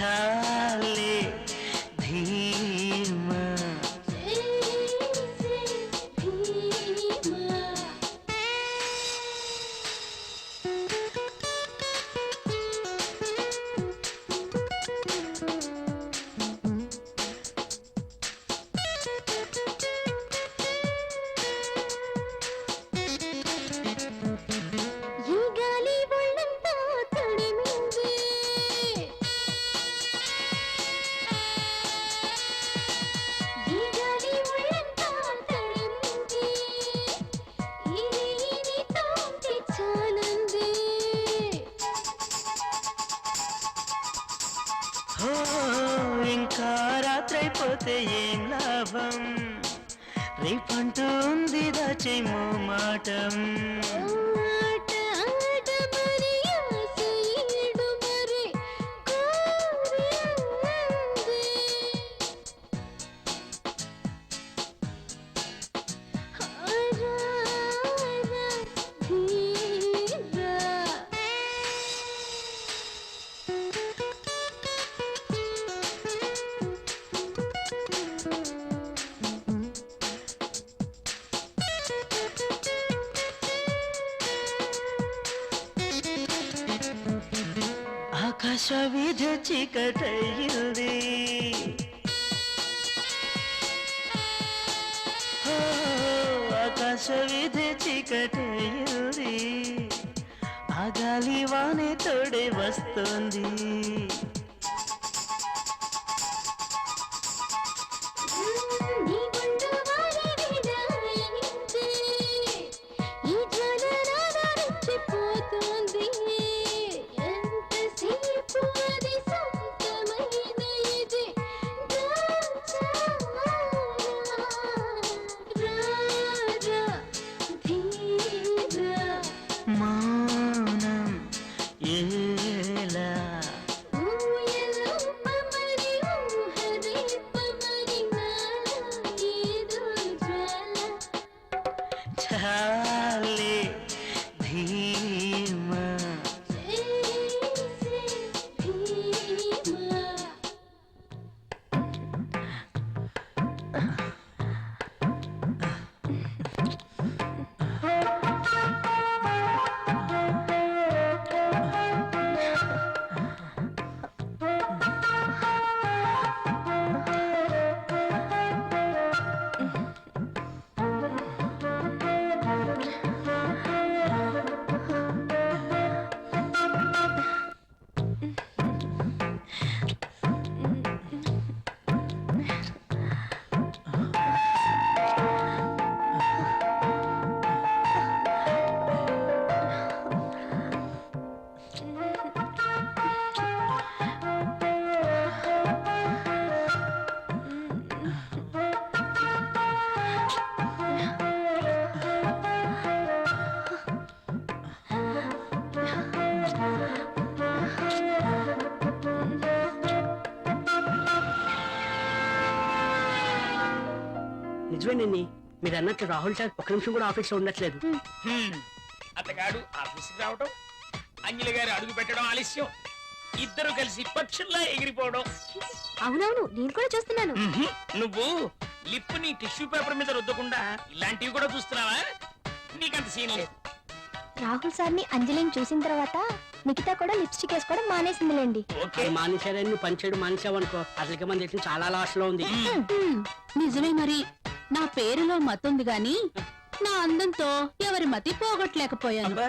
చాలే ధీమా ఈ గాలి ఒళ్ళంతా తడిమింది ఈ గాలి ఒళ్ళంతా తడిమింది ఇది తోటి చాలంది ఓ, ఇంకా రాత్రైపోతే ఏం లాభం రేపంటూ ఉంది దాచేమో మాటం ఆట ఆట మరి ఆశ ఈడు మరి కోరింది రా రా ధీరా ఆకాశ వీధ చీకటయ్యింది ఓ, ఆకాశ వీధ చీకటయ్యింది ఆ గాలి వానే తోడే వస్తుంది నీ గుండు వారి విడాయింది ఈ జ్వల రెచ్చిపోతుంది ఎంతసేపు అది సొంతమైన ఇది రారా ధీరా మౌనం ఏలా ఊయలో పమరి ఊహరే పమరి నాలో ఏదో జ్వాల చాలే ధీమా భీమా నిజమేనండి మీరు అన్నట్లు రాహుల్ సార్ ఒక్క నిమిషం కూడా ఆఫీస్ లో ఉండట్లేదు. అతగాడు ఆఫీస్కి రావడం, అంజలి గారు అడుగు పెట్టడం ఆలస్యం, ఇద్దరు కలిసి పక్షుల్లా ఎగిరిపోవడం. అవునవును నేను కూడా చూస్తున్నాను. నువ్వు లిప్ ని టిష్యూ పేపర్ మీద రుద్దకుండా ఇలాంటివి కూడా చూస్తున్నావా? నీకంత సీన్ లేదు. రాహుల్ సార్ని అంజలిని చూసిన తర్వాత నిఖిత కూడా లిప్స్టిక్ వేసుకోవడం మానేసిందిలేండి. ఓకే, అది మానేశారని నువ్వు పనిచేయడం మానేసావనుకో అసలుకే మన దేశం చాలా లాస్ లో ఉంది. నిజమే మరి. నా పేరులో మతుంది గాని నా అందంతో ఎవరి మతి పోగొట్టలేకపోయాను. అబ్బా,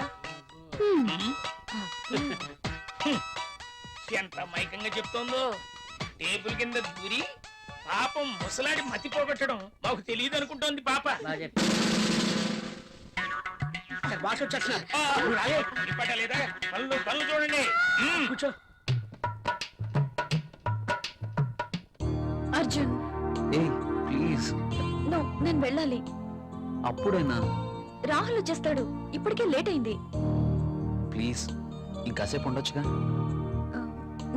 ఎంత మైకంగా చెప్తోందో. టేబుల్ కింద దూరి పాపం ముసలాడి మతి పోగొట్టడం మాకు తెలియదు అనుకుంటోంది పాప. బాగా చెప్పావు. సార్, బాస్ వచ్చేస్తున్నారు. ఆ, నువ్వు రాలే. వినపడలేదా? పనులు చూడండి. కూర్చో. అర్జున్ ఏ ప్లీజ్, నో, నేను వెళ్ళాలి. అప్పుడేనా? రాహుల్ వచ్చేస్తాడు, ఇప్పటికే లేట్ అయింది. ప్లీజ్ ఇంకాసేపు ఉండొచ్చుగా.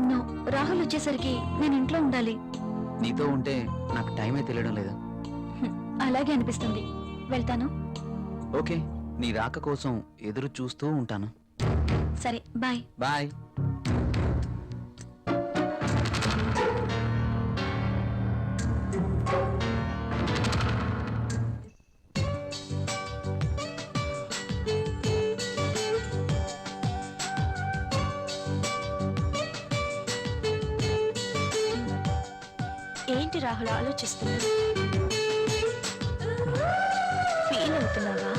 నో, రాహుల్ వచ్చేసరికి నేను ఇంట్లో ఉండాలి. నీతో ఉంటే నాకు టైమే తెలియడం లేదు. అలాగే అనిపిస్తుంది. వెళ్తాను. ఓకే, నీ రాక కోసం ఎదురు చూస్తూ ఉంటాను. సరే, బాయ్. బాయ్. ఏంటి రాహుల్ ఆలోచిస్తున్నా? ఫీల్ అవుతున్నావా?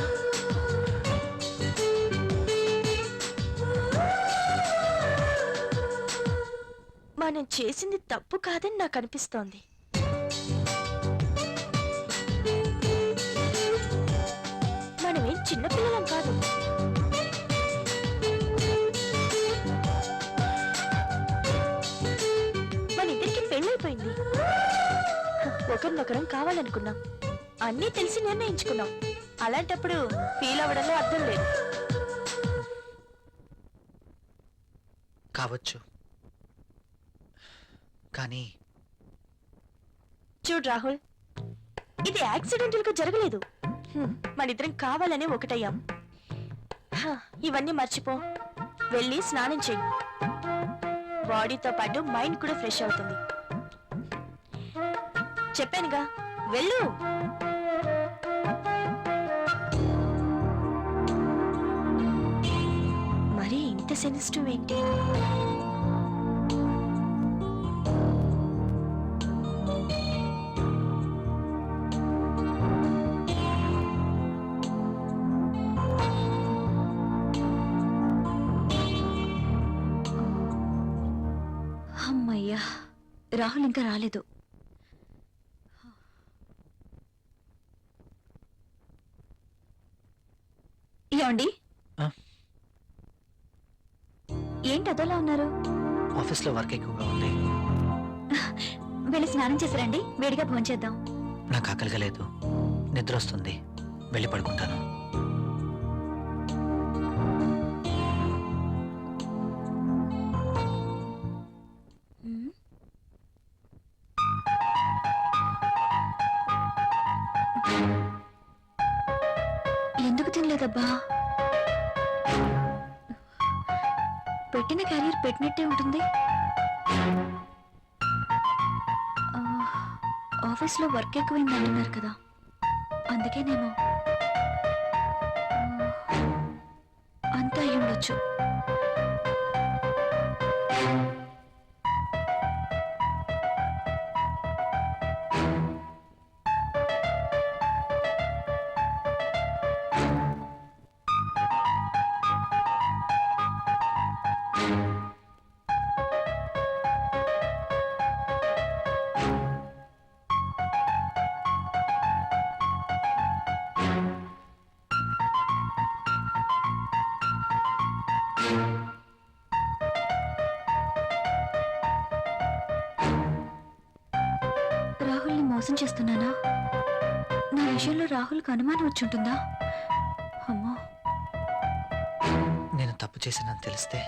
మనం చేసింది తప్పు కాదని నాకు అనిపిస్తోంది. మనమేం చిన్నపిల్లలం కాదు. మన ఇద్దరికి పెళ్ళైపోయింది. ఒకరినొకరం కావాలనుకున్నాం, అన్నీ తెలిసి నిర్ణయించుకున్నాం. అలాంటప్పుడు ఫీల్ అవ్వడంలో అర్థం లేదు. కావచ్చు, కానీ చూడు రాహుల్, ఇది యాక్సిడెంటల్ గా జరగలేదు. మనిద్దరం కావాలనే ఒకటయ్యాం. ఇవన్నీ మర్చిపో, వెళ్ళి స్నానం చెయ్యి. బాడీతో పాటు మైండ్ కూడా ఫ్రెష్ అవుతుంది. చెప్పానుగా, వెళ్ళు. మరి ఇంత సెన్సిటివ్ ఏంటి? అమ్మయ్యా, రాహుల్ ఇంకా రాలేదు. ఏమండి? ఆ? ఏంటి అదోలా ఉన్నారు? ఆఫీస్లో వర్క్ ఎక్కువగా ఉంది. వెళ్ళి స్నానం చేశారండి, వేడిగా భోంచేద్దాం. నాకు ఆకలిగా లేదు, నిద్ర వస్తుంది, వెళ్ళి పడుకుంటాను. ఎందుకు తినలేదబ్బా? పెట్టిన క్యారియర్ పెట్టినట్టే ఉంటుంది. ఆఫీస్లో వర్క్ ఎక్కువైంది అంటున్నారు కదా, అందుకే నేను అంతా అయి ఉండొచ్చు. రాహుల్ని మోసం చేస్తున్నానా? నా విషయంలో రాహుల్కి అనుమానం వచ్చుంటుందా? అమ్మో, నేను తప్పు చేశానని తెలిస్తే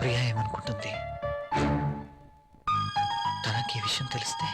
ప్రియా ఏమనుకుంటుంది? తనకి ఈ విషయం తెలిస్తే?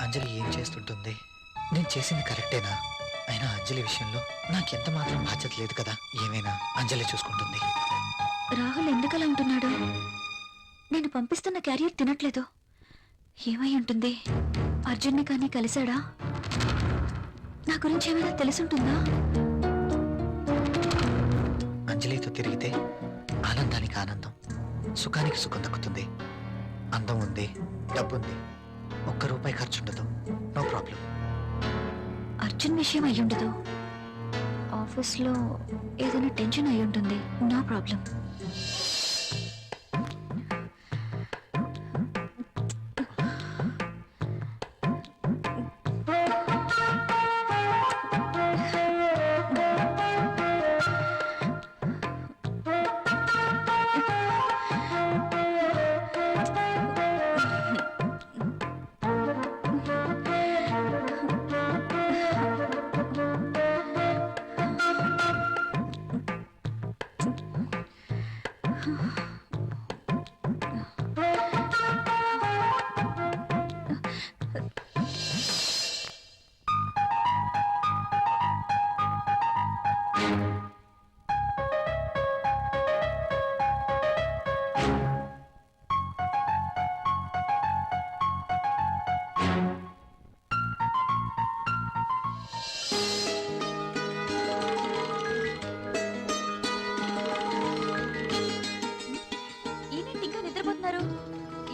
అంజలి ఏం చేస్తుంటుంది? నేను చేసింది కరెక్టేనా? అయినా అంజలి విషయంలో నాకెంత మాత్రం బాధ్యత లేదు కదా. ఏమైనా అంజలి చూసుకుంటుంది. రాహుల్ ఎందుకలా ఉంటున్నాడు? నేను పంపిస్తున్న క్యారియర్ తినట్లేదు. ఏమై ఉంటుంది? అర్జున్ని కానీ కలిశాడా? నా గురించి ఏమైనా తెలుసుంటుందా? అంజలితో తిరిగితే ఆనందానికి ఆనందం, సుఖానికి సుఖం దక్కుతుంది. అందం ఉంది, డబ్బుంది, ₹1 ఖర్చుండదు. No problem. అర్జున్ విషయం అయ్యుండదు. ఆఫీస్లో ఏదైనా టెన్షన్ అయి ఉంటుంది. No problem.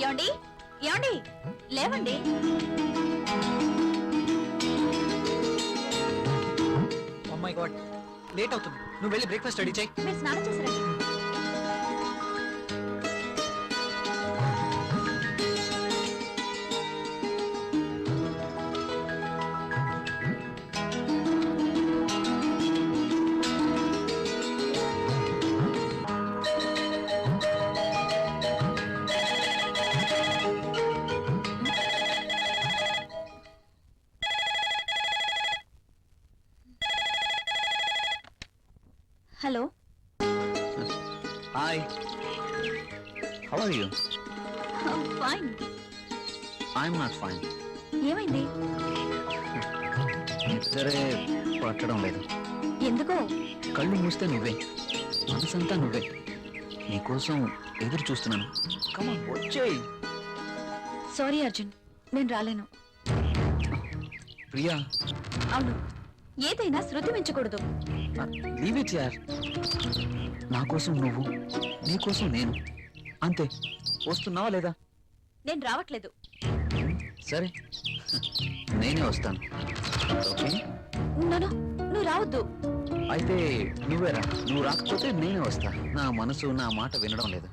ఏమండి ఏమండి లేవండి. ఓ మై గాడ్, లేట్ అవుతుంది. నువ్వు వెళ్ళి బ్రేక్ఫాస్ట్ రెడీ చేయి. మీరు స్నానం చేసిరండి. Hello, hi, how are you? Fine. I'm not fine. ఏమైంది? నిద్రే పట్టడం లేదు. ఎందుకో? కళ్ళు మూస్తే నువ్వే, మనసంతా నువ్వే. నీకోసం ఎదురు చూస్తున్నాను. కమాన్, వచ్చేయ్. సారీ అర్జున్, నేను రాలేను. ప్రియా, అవును, ఏదైనా శృతి మించకూడదు. లీవ్ ఇట్ యార్. నా కోసం నువ్వు, నీ కోసం నేను, అంతే. వస్తున్నావా లేదా? నేను రావట్లేదు. సరే, నేనే వస్తాను. ఓకే, నో, నువ్వు రావద్దు. అయితే నువ్వేరా. నువ్వు రాకపోతే నేనే వస్తా. నా మనసు నా మాట వినడం లేదు.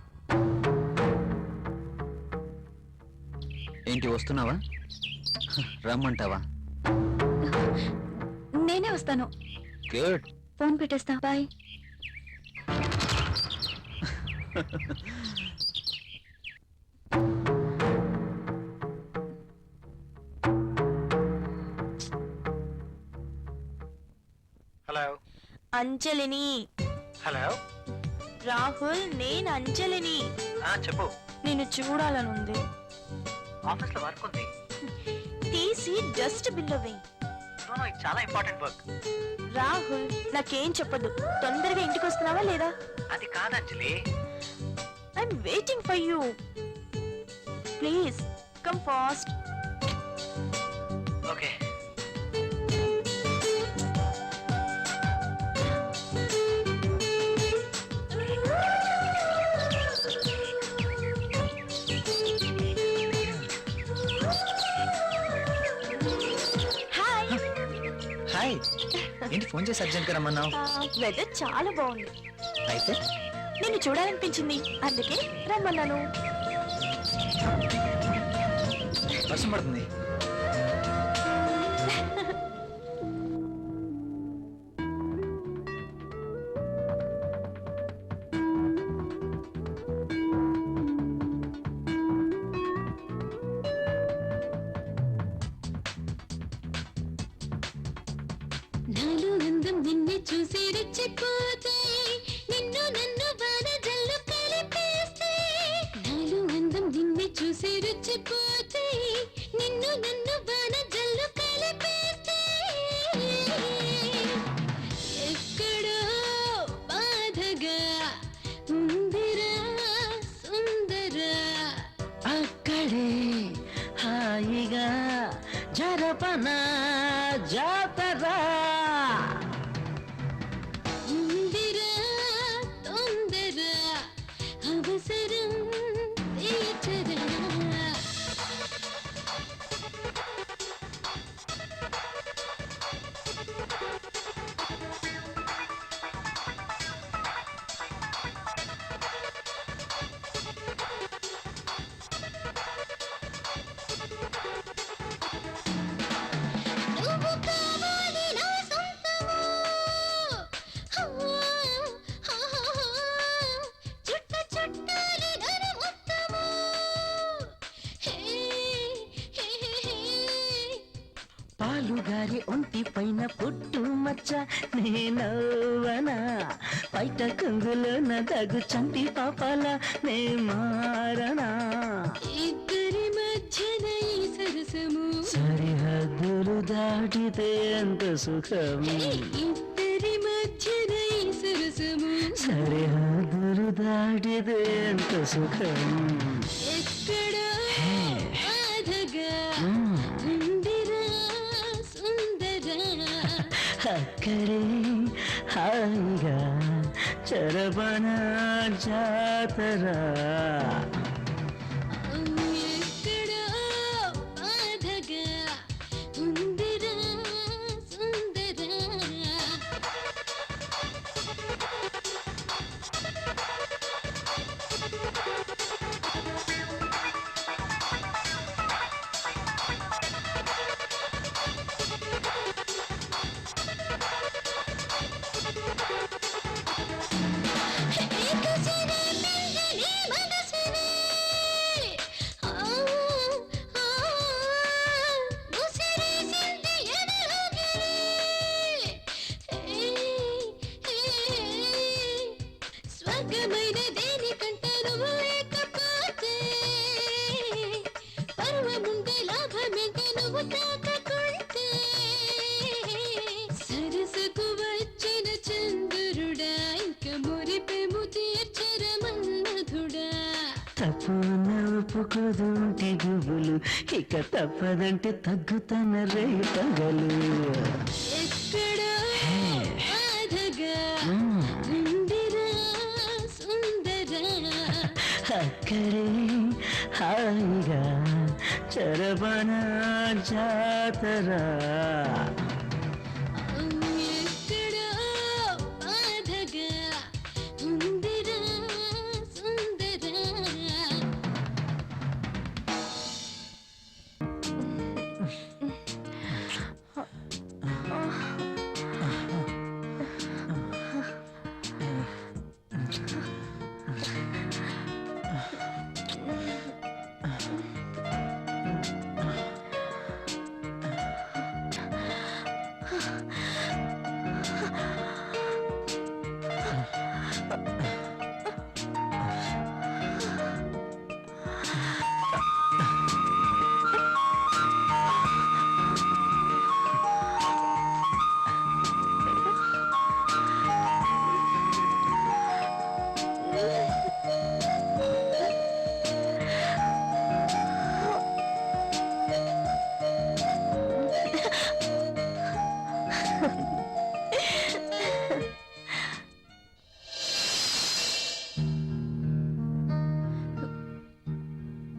ఏంటి, వస్తున్నావా? రమ్మంటావా? నేనే వస్తాను. గుడ్. ఫోన్ పెట్టేస్తా. బాయ్. హలో అంజలిని. హలో, రాహుల్, నేను అంజలిని. చెప్పు. నిన్ను చూడాలనుంది. ఆఫీస్ లో వర్క్ ఉంది. తీసి డస్ట్ బిల్లో వెయ్యి. ఇది చాలా ఇంపార్టెంట్ వర్క్. రాహుల్, నాకేం చెప్పదు. తొందరగా ఇంటికి వస్తున్నావా లేదా? అది కాదు Anjali. I'm waiting for you. Please come fast. Okay. Hi. Hi, ఏంటి ఫోన్ చేసి అర్జెంట్ గా రమ్మన్నావు? వెదర్ చాలా బాగుంది. అయితే నిన్ను చూడాలనిపించింది, అందుకే రమ్మన్నాను. వర్షం పడుతుంది. నాలో అందం నిన్నే చూసి రెచ్చిపోతే, నిన్ను నన్ను బాణ జల్లు కలిపేస్తే. నాలో అందం నిన్నే చూసి రెచ్చిపోతే, నిన్ను నన్ను బాణ జల్లు కలిపేస్తే. ఎక్కడో బాధగా ఉందిరా సుందరా, అక్కడే హాయిగా జరపన జాతరా. ఉందిరా తొందర అవసరం తీర్చరా. నువ్వు కావాలి నా సొంతము. చుట్ట చుట్టాలి నన్ను మొత్తము. హే హే హే. పాలుగారి ఒంటి పైన పుట్టు మచ్చ నేనవనా, బయట కొంగులోన దగు చంటి పాపాల నే మారనా. ఇద్దరి మధ్యన ఈ సరసము, సరిహద్దులు దాటితే ఎంత సుఖం. ఇద్దరి మధ్యన ఈ సరసము. సరిహద్దులు దాటితే ఎంత సుఖం. ఎక్కడో బాధగా ఉందిరా సుందరా. అక్కడే హాయిగా చరపన జాతరా. అమ్మా తప్పు ఒప్పుకోదుంటే గుబులు ఇక తప్పదంటే తగ్గుతన రేయి పగలు అక్కడే హాయిగా చరవణ జాతరా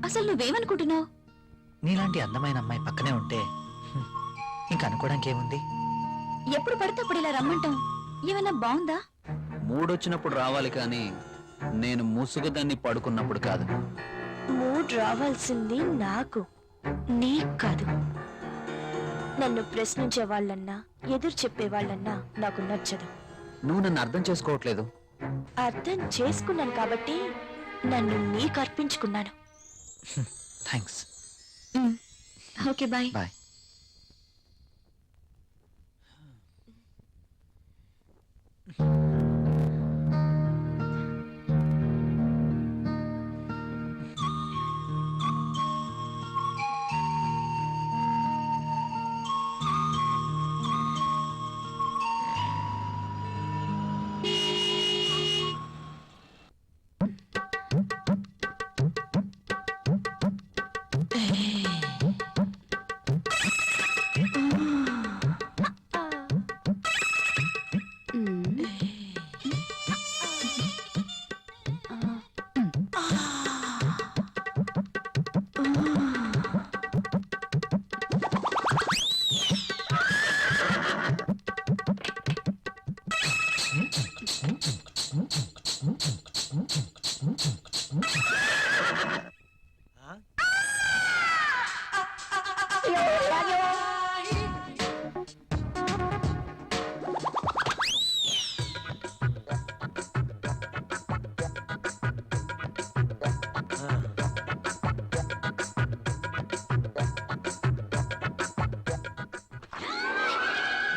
అసలు నువ్వేమనుకుంటున్నావు? నీలాంటి అందమైన అమ్మాయి పక్కనే ఉంటే ఇంకా అనుకోవడానికి ఏముంది? ఎప్పుడు పడితే అప్పుడు ఇలా రమ్మంటాం ఏమైనా బాగుందా? మూడొచ్చినప్పుడు రావాలి కానీ నేను ముసుగుదాన్ని పడుకున్నప్పుడు కాదు. మూడ్ రావాల్సింది నాకు, నీకు కాదు. నన్ను ప్రశ్నించే వాళ్ళన్నా ఎదురు చెప్పే వాళ్ళన్నా నాకు నచ్చదు. నువ్వు నన్ను అర్థం చేసుకోవట్లేదు. అర్థం చేసుకున్నాను కాబట్టి నన్ను నీకు అర్పించుకున్నాను. Thanks. Okay bye. Bye.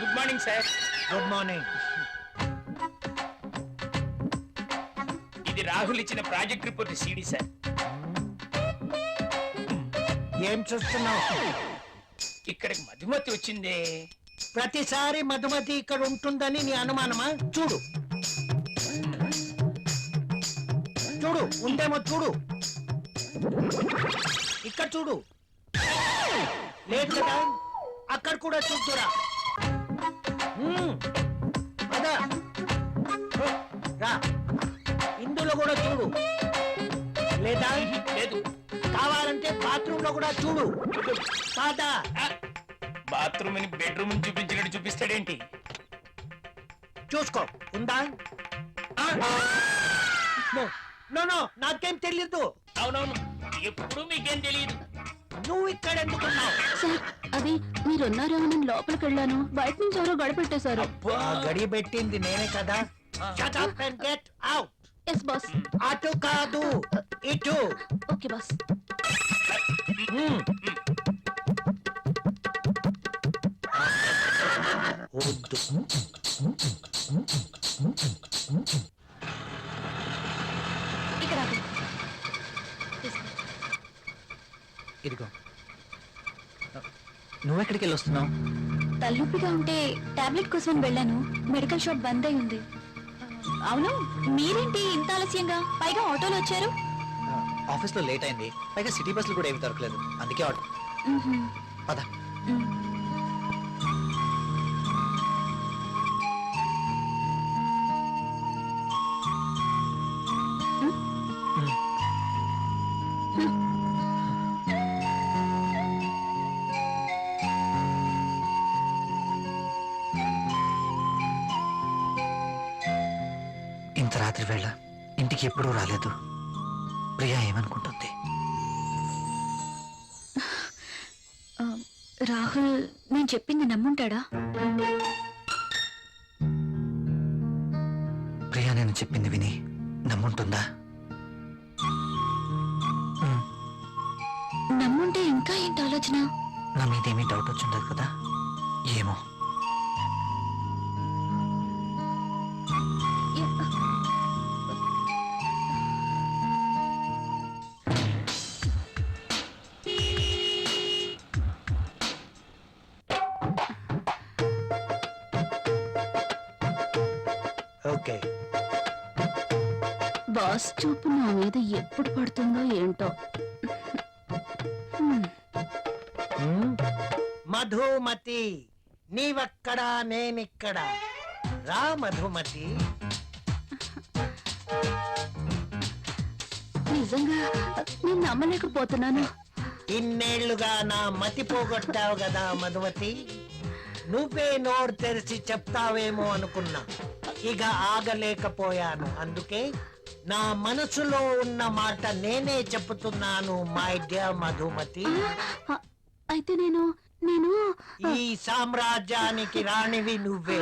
Good morning sir. Good morning. ఇది రాహుల్ ఇచ్చిన ప్రాజెక్ట్ రిపోర్ట్ సీడీ సార్. ఏం చూస్తున్నావు? ఇక్కడికి మధుమతి వచ్చిందే. ప్రతిసారి మధుమతి ఇక్కడ ఉంటుందని నీ అనుమానమా? చూడు చూడు, ఉందేమో చూడు. ఇక్కడ చూడు, లేదు కదా? అక్కడ కూడా చూద్దురా. అదా రా, ఇందులో కూడా చూడు. లేదా లేదు. కావాలంటే బాత్రూమ్ లో కూడా చూడు. కాదా? బాత్రూమ్ ని బెడ్రూమ్ చూపించినట్టు చూపిస్తాడేంటి? చూసుకో, ఉందా? నో నో నో, నాకేం తెలియదు. అవునవును, ఎప్పుడు మీకేం తెలియదు. నువ్వు ఇక్కడ ఎందుకున్నావు? సార్ అది మీరున్నారేమో లోపలికి వెళ్ళాను, బయట నుంచి ఎవరో గడిపెట్టేశారు. గడి పెట్టింది నేనే కదా. Shut up and get out. Yes boss. అటు కాదు, ఇటు. Okay boss. వద్దు. ఇక్కడ ఆగు. ఇదిగో. నువ్వెక్కడికి వెళ్ళి వస్తున్నావు? తలనొప్పిగా ఉంటే టాబ్లెట్ కోసం వెళ్ళాను. మెడికల్ షాప్ బంద్ అయి ఉంది. అవును, మీరేంటి ఇంత ఆలస్యంగా, పైగా ఆటోలో వచ్చారు? ఆఫీస్ లో లేట్ అయింది, పైగా సిటీ బస్సులు కూడా ఏమి దొరకలేదు, అందుకే ఆర్డర్. పద. ఇంత రాత్రి వేళ ఇంటికి ఎప్పుడూ రాలేదు. ప్రియా ఏమనుకుంటుంది? రాహుల్ నేను చెప్పింది నమ్ముంటాడా? ప్రియా నేను చెప్పింది విని నమ్ముంటుందా? నమ్ముంటే ఇంకా ఏంటి ఆలోచన? నా మీదేమీ డౌట్ వచ్చిండదు కదా? ఏమో. ఓకే. బాస్ చూపు నా మీద ఎప్పుడు పడుతుందో ఏంటో. మధుమతి, నీవక్కడా నేనిక్కడ. రా మధుమతి. నిజంగా నేను నమ్మలేకపోతున్నాను. ఇన్నేళ్లుగా నా మతి పోగొట్టావు కదా మధుమతి. నువ్వే నోరు తెరిచి చెప్తావేమో అనుకున్నా, ఇక ఆగలేకపోయాను. అందుకే నా మనసులో ఉన్న మాట నేనే చెప్తున్నాను మై డియర్ మధుమతి. అయితే నేను ఈ సామ్రాజ్యానికి రాణివి నువ్వే.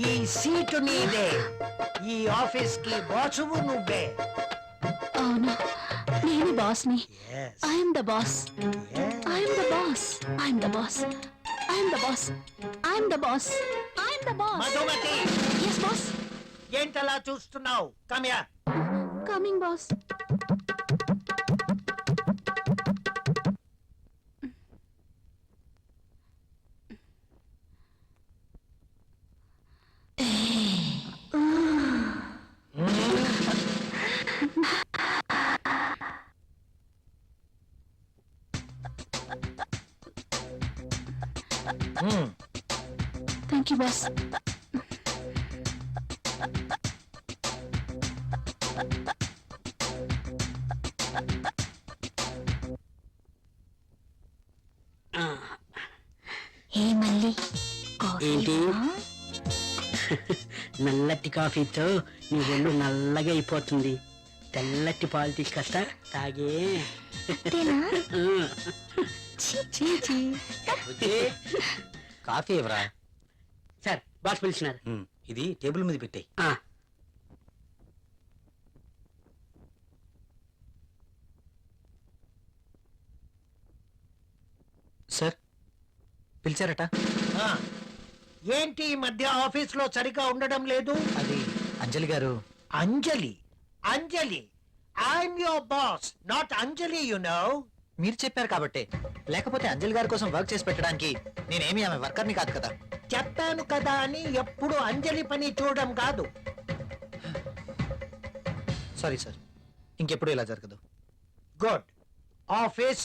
ఈ సీటు నీదే. ఈ ఆఫీస్ కి బాసువు నువ్వే. అవును, నేను బాస్ని. Yes, I'm the boss. yes. I'm the boss. I'm the boss. I'm the boss. I'm the boss. I'm the boss. Madhumati, yes boss. ఏంటలా చూస్తున్నావు? కమ్యా. Coming boss. Thank you boss. ఏ మళ్ళీ ఏంటి? నల్లటి కాఫీతో నీ ఒళ్ళు నల్లగా అయిపోతుంది. తెల్లటి పాలు తీసుకొస్తా, తాగే. కాఫీ ఎవరా? సార్, బాస్ పిలిచినారు. ఇది టేబుల్ మీద పెట్టాయి. సార్ పిలిచారట. ఆ, ఏంటి ఈ మధ్య ఆఫీస్ లో సరిగా ఉండడం లేదు? అది అంజలి గారు. Anjali? Anjali, I'm your boss, not Anjali, you know. మీరు చెప్పారు కాబట్టి, లేకపోతే అంజలి గారి కోసం వర్క్ చేసి పెట్టడానికి నేనేమి ఆమె వర్కర్ని కాదు కదా. చెప్పాను కదా అని ఎప్పుడు అంజలి పని చూడడం కాదు. సారీ సార్, ఇంకెప్పుడు ఇలా జరగదు. గుడ్. ఆఫీస్.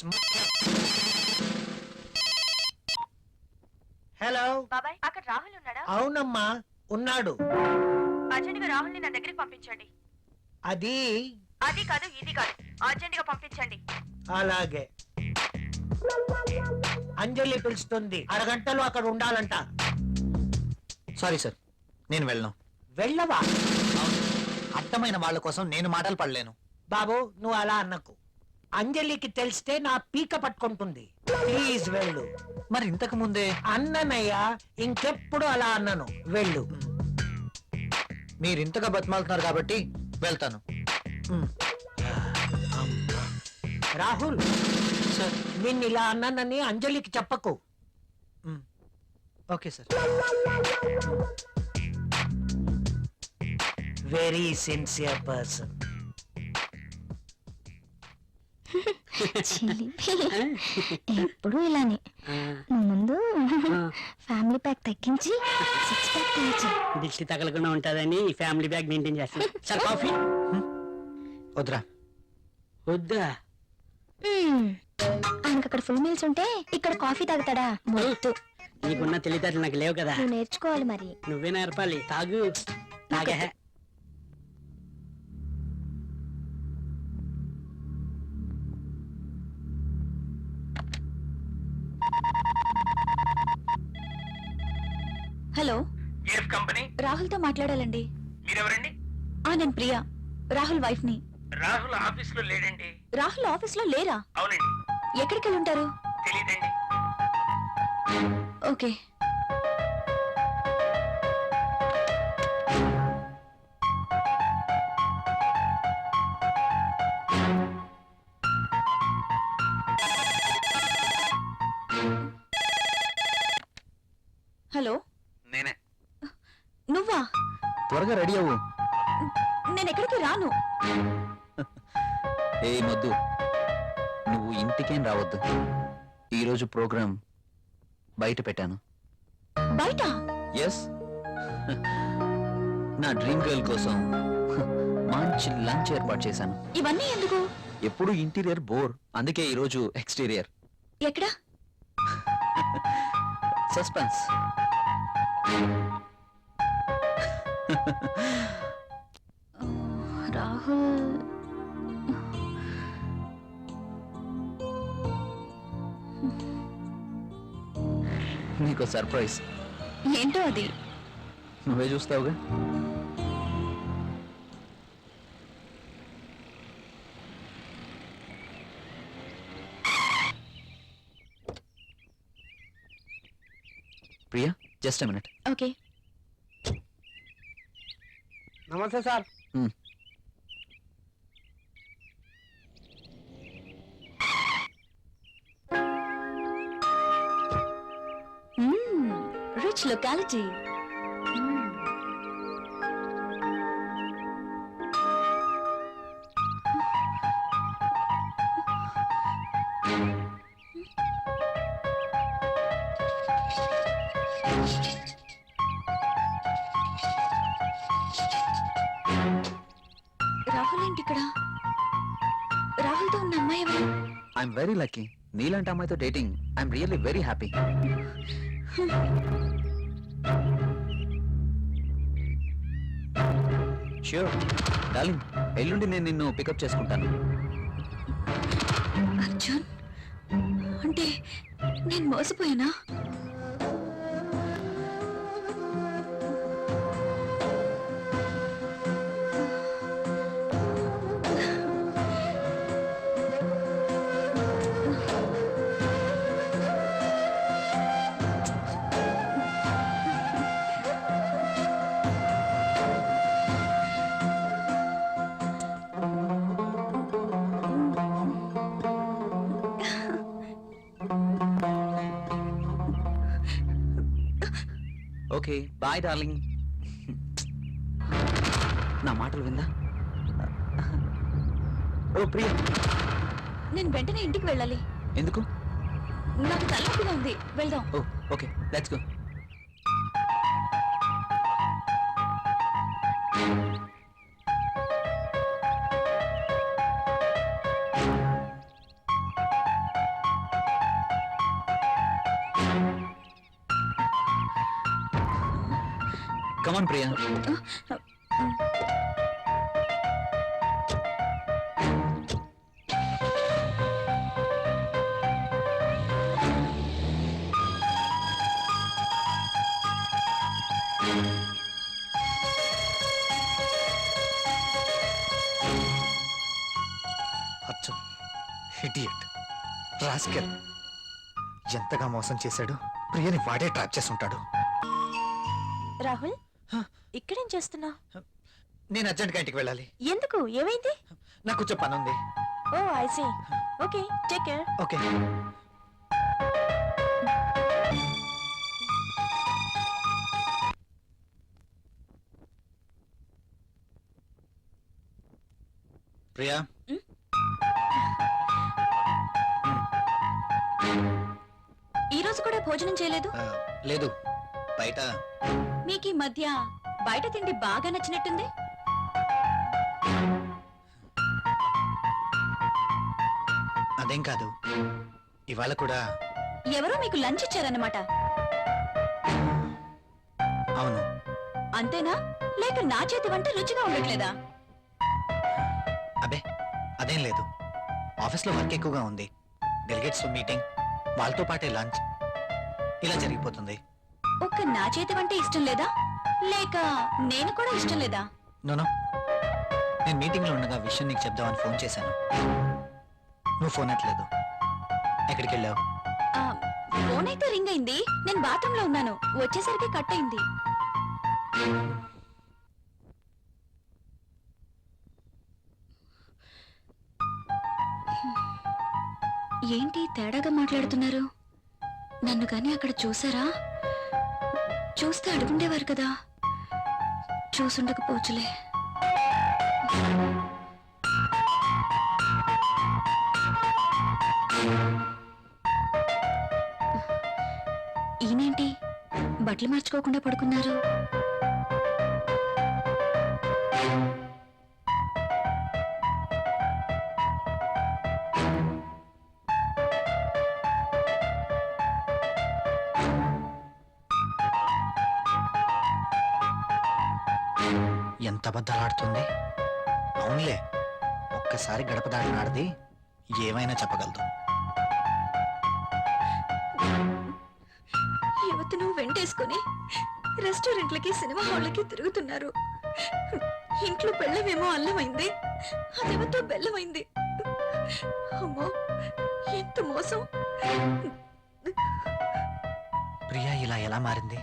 హలో. బాబాయ్, అక్కడ రాహుల్ ఉన్నాడా? అవునమ్మా, ఉన్నాడు. అర్జెంట్ గా రాహుల్ ని నా దగ్గరికి పంపించండి. అది అది కాదు, ఇది కాదు, అర్జెంట్ గా పంపించండి. అలాగే. అంజలి పిలుస్తుంది, అరగంటలో అక్కడ ఉండాలంట. సారీ సార్, నేను వెళ్ళను. వెళ్ళవా? అర్థమైన వాళ్ళ కోసం నేను మాటలు పడలేను. బాబు, నువ్వు అలా అన్నకు. అంజలికి తెలిస్తే నా పీక పట్టుకుంటుంది. ప్లీజ్ వెళ్ళు. మరి ఇంతకు ముందే అన్ననయ్య, ఇంకెప్పుడు అలా అన్నను. వెళ్ళు. మీరు ఇంతగా బతిమాలుతున్నారు కాబట్టి వెళ్తాను. రాహుల్ సార్. నిన్ను ఇలా అన్నానని అంజలికి చెప్పకు. Okay sir. Very sincere person. ఎప్పుడు ఇలానే. నువ్వు ముందు ఫ్యామిలీ ప్యాక్ తగ్గించి 6 ప్యాక్ కొనొచ్చు. దిష్టి తగలకుండా ఉంటుందని ఫ్యామిలీ బ్యాగ్ మెయింటైన్ చేస్తాను. Sir, coffee. వద్దురా, వద్దా ఆయనకు అక్కడ ఫుల్ మీల్స్ ఉంటే ఇక్కడ కాఫీ తాగుతాడా మొద్దు నీకున్న తెలివితేటలు నాకు లేవు కదా. నువ్వు నేర్చుకోవాలి మరి. నువ్వే నేర్పాలి. తాగు. తాగే. Hello, AF company. రాహుల్ తో మాట్లాడాలండి. మీరెవరండి? నేను ప్రియా, రాహుల్ వైఫ్ ని. రాహుల్ ఆఫీస్ లో లేడండి. రాహుల్ ఆఫీస్ లో లేరా? అవునండి. ఎక్కడికి వెళ్ళి ఉంటారు? తెలీదండి. ఓకే. హలో, నేనే. నువ్వా? త్వరగా రెడీ అవ్వు. నేను ఎక్కడికి రాను. ఏ మొద్దు, నువ్వు ఇంటికేం రావద్దు. ఈరోజు ప్రోగ్రాం బయట పెట్టాను. బయట? ఎస్, నా డ్రీమ్ గర్ల్ కోసం మంచి లంచ్ ఏర్పాటు చేశాను. ఇవన్నీ ఎందుకు? ఎప్పుడు ఇంటీరియర్ బోర్, అందుకే ఈరోజు ఎక్స్టీరియర్. ఎక్కడ? సస్పెన్స్. రాహుల్ నీకు సర్ప్రైజ్. ఏంటో అది? నువ్వే చూస్తావుగా. Priya, just minute. ఓకే. నమస్తే సార్. Rich locality. రాహుల్ ఏంటి ఇక్కడ? రాహుల్తో ఉన్న అమ్మాయి ఎవరు? I'm very lucky. నీలాంటి అమ్మాయితో dating. I'm really very happy. Sure darling, ఎల్లుండి నేను నిన్ను పికప్ చేసుకుంటాను. అర్జున్, అంటే నేను మోసపోయానా? Okay bye darling. నా మాటలు విందా? ఓ ప్రియా, నేను వెంటనే ఇంటికి వెళ్ళాలి. ఎందుకు? నాకు తలనొప్పిగా ఉంది. వెళ్దాం. Oh okay, let's go. Come on, Priya. అచ్చం ఇడియట్, రాస్కెల్. ఎంతగా మోసం చేశాడు. ప్రియని వాడే ట్రాప్ చేసి ఉంటాడు. రాహుల్, ఇక్కడేం చేస్తున్నా? నేను అర్జెంట్గా ఇంటికి వెళ్ళాలి. ఎందుకు? ఏమైంది? నాకు కొంచెం పని ఉంది. Oh I see. Okay, take care. Okay. Priya, ఈ రోజు కూడా భోజనం చేయలేదు? లేదు, బయట. మీకు ఈ మధ్య బయట తిండి బాగా నచ్చినట్టుంది. అదేం కాదు, ఇవాళ కూడా. ఎవరో మీకు లంచ్ ఇచ్చారన్నమాట. అవును. అంతేనా, లేక నా చేతి వంట రుచిగా ఉండట్లేదా? అబే అదేం లేదు, ఆఫీస్లో వర్క్ ఎక్కువగా ఉంది, డెలిగేట్స్ మీటింగ్, వాళ్ళతో పాటే లంచ్, ఇలా జరిగిపోతుంది. ఒక్క నా చేతి వంట ఇష్టం లేదా, లేక నేను కూడా ఇష్టం లేదా? నోనో, నేను మీటింగ్లో ఉండగా విషయం నీకు చెప్దామని ఫోన్ చేశాను, నువ్వు ఫోన్ ఎత్తలేదు. ఎక్కడికి వెళ్ళావు? ఆ, ఫోన్ అయితే రింగ్ అయింది, నేను బాత్రూమ్ లో ఉన్నాను, వచ్చేసరికి కట్ అయింది. ఏంటి తేడాగా మాట్లాడుతున్నారు? నన్ను గాని అక్కడ చూసారా? చూస్తే అడుగుండేవారు కదా. చూసుండకపోవచ్చులే. ఈయనేంటి బట్టలు మార్చుకోకుండా పడుకున్నారు? ఎంత అబద్ధాలాడుతుంది. అవునులే, ఒక్కసారి గడప దాటినాడిది ఏమైనా చెప్పగలదు. యువతను వెంటేసుకుని రెస్టారెంట్లకి సినిమా హాళ్ళకి తిరుగుతున్నారు. ఇంట్లో బెల్లమేమో అల్లమైంది, అదేమతో బెల్లమైంది. అమ్మో, ఎంత మోసం. ప్రియా ఇలా ఎలా మారింది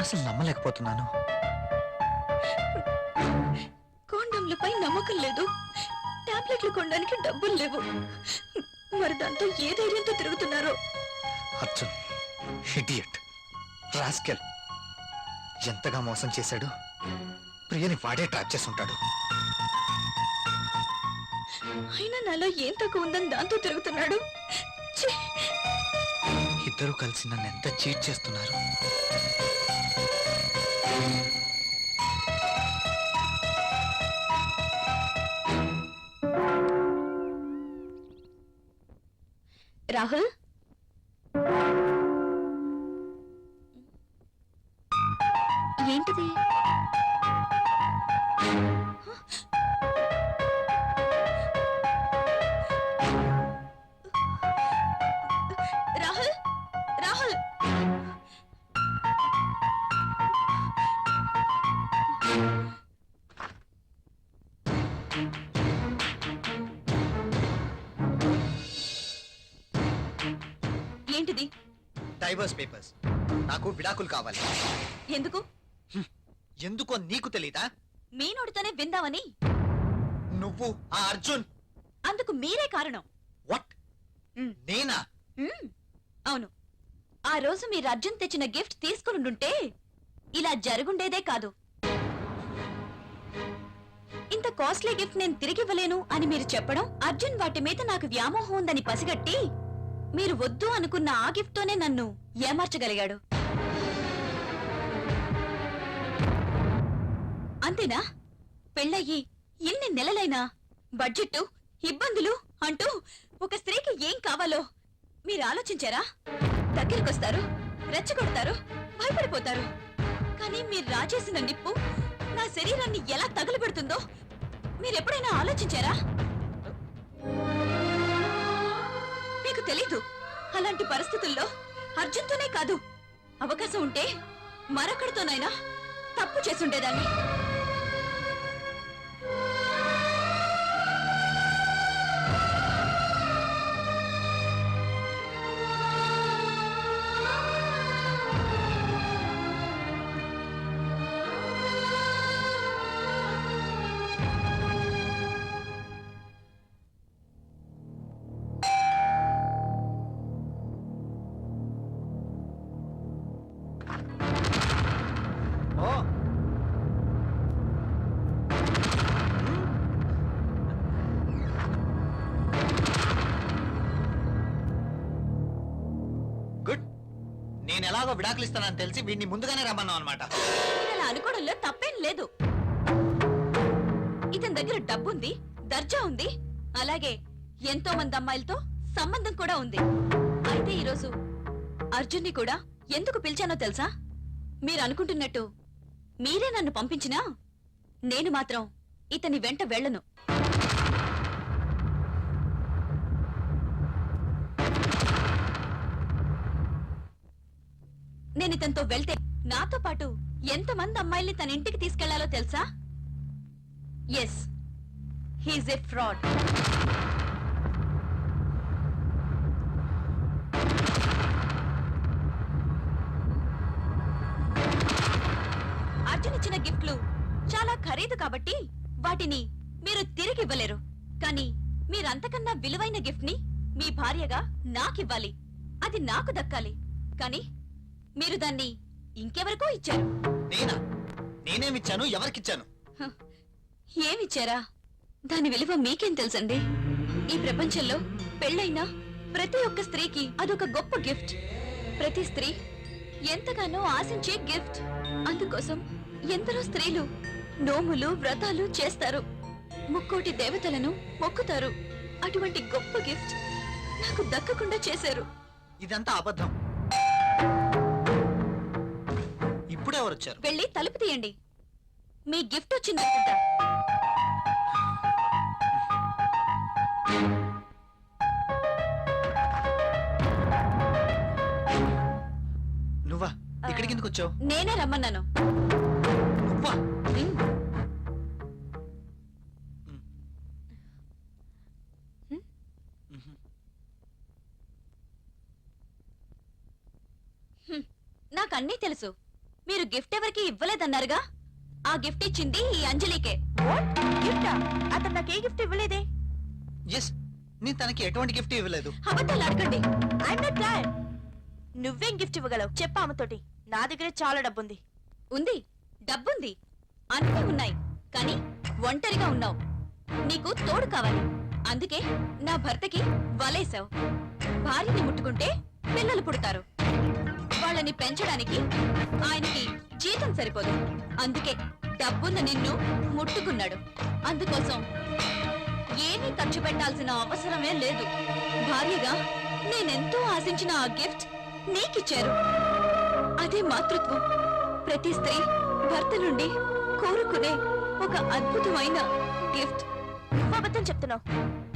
అసలు నమ్మలేకపోతున్నాను. కాండంలపై నమ్మకం లేదు, టాబ్లెట్లు కొనడానికి డబ్బులు లేవు, మరి దాంతో ఏ ధైర్యంతో తిరుగుతున్నారో. అర్జున్ ఇడియట్, రాస్కెల్, ఎంతగా మోసం చేశాడు. ప్రియని వాడే ట్రాప్ చేసుంటాడు. అయినా నాలో ఏం తక్కువ ఉందని దాంతో తిరుగుతున్నాడు. ఛీ! ఇద్దరూ కలిసి నన్ను ఎంత చీట్ చేస్తున్నారు. రాహుల్, ఏంటిది? రాహుల్, రాహుల్, ఏంటిది? Divorce papers. నాకు విడాకులు కావాలి. ఎందుకు? ఎందుకో నీకు తెలీదా? మీ నోటితోనే విందామని. నువ్వు ఆ అర్జున్. అందుకు మీరే కారణం. వాట్? నేనా? అవును. ఆ రోజు మీరు అర్జున్ తెచ్చిన గిఫ్ట్ తీసుకునుంటే ఇలా జరుగుండేదే కాదు. ఇంత కాస్ట్లీ గిఫ్ట్ నేను తిరిగివ్వలేను అని మీరు చెప్పడం, అర్జున్ వాటి మీద నాకు వ్యామోహం ఉందని పసిగట్టి మీరు వద్దు అనుకున్న ఆ గిఫ్ట్ తోనే నన్ను ఏమార్చగలిగాడు. అంతేనా? పెళ్ళయ్యి ఎన్ని నెలలైనా బడ్జెట్, ఇబ్బందులు అంటూ ఒక స్త్రీకి ఏం కావాలో మీరు ఆలోచించారా? దగ్గరకొస్తారు, రెచ్చగొడతారు, భయపడిపోతారు. కానీ మీరు రాజేసిన నిప్పు నా శరీరాన్ని ఎలా తగులబెడుతుందో మీరెప్పుడైనా ఆలోచించారా? మీకు తెలీదు. అలాంటి పరిస్థితుల్లో అర్జున్తోనే కాదు, అవకాశం ఉంటే మరొకడితోనైనా తప్పు చేసుండేదాన్ని. గుడ్. నేను ఎలాగో విడాకులు ఇస్తానని తెలిసి వీడిని ముందుగానే రమ్మన్నావు అనమాట. మీరు అలా అనుకోవడంలో తప్పేం లేదు. ఇతని దగ్గర డబ్బుంది, దర్జా ఉంది, అలాగే ఎంతో మంది అమ్మాయిలతో సంబంధం కూడా ఉంది. అయితే ఈరోజు అర్జున్ని కూడా ఎందుకు పిలిచానో తెలుసా? మీరు అనుకుంటున్నట్టు మీరే నన్ను పంపించినా నేను మాత్రం ఇతని వెంట వెళ్ళను. నేను ఇతనితో వెళ్తే నాతో పాటు ఎంతమంది అమ్మాయిల్ని తన ఇంటికి తీసుకెళ్లాలో తెలుసా? Yes, he is a fraud. Arjun ఇచ్చిన గిఫ్ట్లు చాలా ఖరీదు కాబట్టి వాటిని మీరు తిరిగి ఇవ్వలేరు. కానీ మీరంతకన్నా విలువైన గిఫ్ట్ ని మీ భార్యగా నాకివ్వాలి. అది నాకు దక్కాలి. కానీ మీరు దాన్ని ఇంకెవరికో ఇచ్చారు. నేనా? నేనేమిచ్చాను? ఎవరికిచ్చాను? ఏమిచ్చారా? దాని విలువ మీకేం తెలుసండి? ఈ ప్రపంచంలో పెళ్ళైన ప్రతి ఒక్క స్త్రీకి అదొక గొప్ప గిఫ్ట్. ప్రతి స్త్రీ ఎంతగానో ఆశించే గిఫ్ట్. అందుకోసం ఎందరో స్త్రీలు నోములు వ్రతాలు చేస్తారు, ముక్కోటి దేవతలను మొక్కుతారు. అటువంటి గొప్ప గిఫ్ట్ నాకు దక్కకుండా చేశారు. ఇదంతా అబద్ధం. ఇప్పుడే ఎవరు వచ్చారు? వెళ్ళి తలుపు తీయండి. మీ గిఫ్ట్ వచ్చిందనుకుంటా. నువ్వా? ఇక్కడికి ఎందుకు వచ్చావు? నేనే రమ్మన్నాను. నువ్వా? ఉమ్. నాకన్నీ తెలుసు. మీరు గిఫ్ట్ ఎవరికి ఇవ్వలేదన్నారుగా? ఆ గిఫ్ట్ ఇచ్చింది ఈ అంజలికే. అతను నాకే గిఫ్ట్ ఇవ్వలేదే. ఎస్, నేను తనకి ఎటువంటి గిఫ్ట్ ఇవ్వలేదు. అబద్ధాలు అడగండి. I'm not glad. నువ్వేం గిఫ్ట్ ఇవ్వగలవు చెప్పు ఆమెతోటి. నా దగ్గరే చాలా డబ్బుంది. ఉంది, డబ్బుంది, అన్నీ ఉన్నాయి. కానీ ఒంటరిగా ఉన్నావు. నీకు తోడు కావాలి. అందుకే నా భర్తకి వలేశావు. భార్యని ముట్టుకుంటే పిల్లలు పుడతారు. వాళ్ళని పెంచడానికి ఆయనకి జీతం సరిపోదు. అందుకే డబ్బున్న నిన్ను ముట్టుకున్నాడు. అందుకోసం ఏమీ ఖర్చు పెట్టాల్సిన అవసరమే లేదు. భార్యగా నేనెంతో ఆశించిన ఆ గిఫ్ట్ నీకిచ్చారు. అదే మాతృత్వం. ప్రతి స్త్రీ భర్త నుండి కోరుకునే ఒక అద్భుతమైన గిఫ్ట్. నువ్వు అబద్ధం చెప్తున్నావు.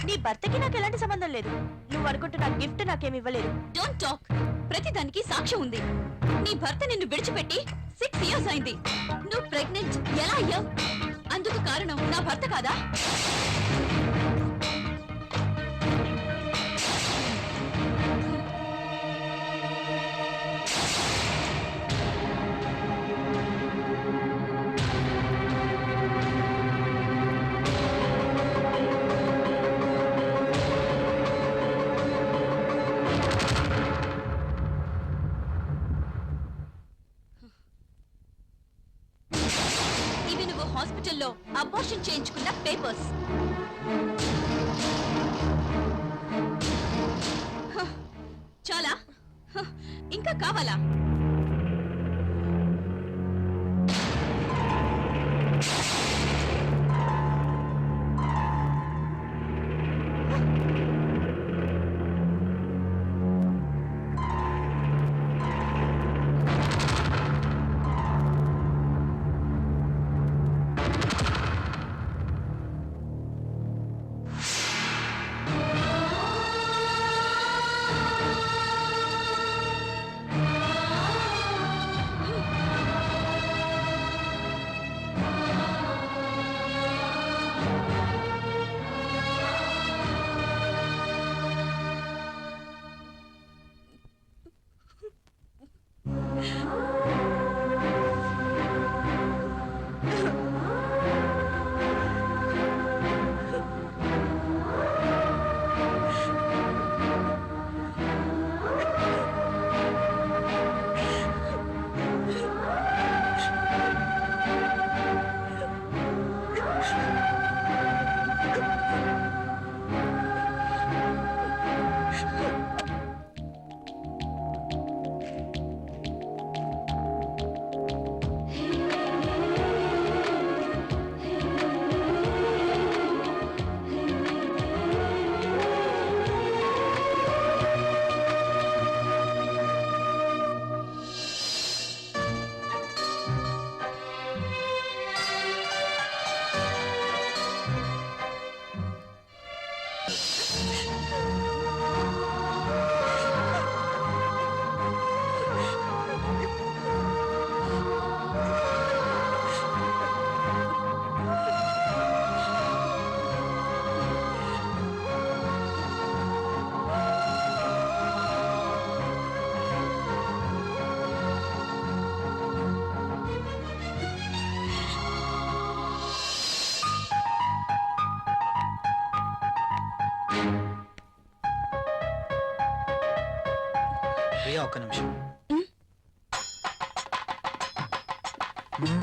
నీ భర్తకి నాకు ఎలాంటి సంబంధం లేదు. నువ్వు అనుకుంటున్న గిఫ్ట్ నాకేమి ఇవ్వలేదు. Don't talk. ప్రతిదానికి సాక్ష్యం ఉంది. నీ భర్త నిన్ను విడిచిపెట్టి 6 years అయింది. నువ్వు ప్రెగ్నెంట్ ఎలా అయ్యావు? అందుకు కారణం నా భర్త కాదా? ఇవి నువ్వు హాస్పిటల్లో అబార్షన్ చేయించుకున్న పేపర్స్. చాలా? ఇంకా కావాలా? ప్రియా ఒక్క నిమిషం ఉమ్. మ్మ్.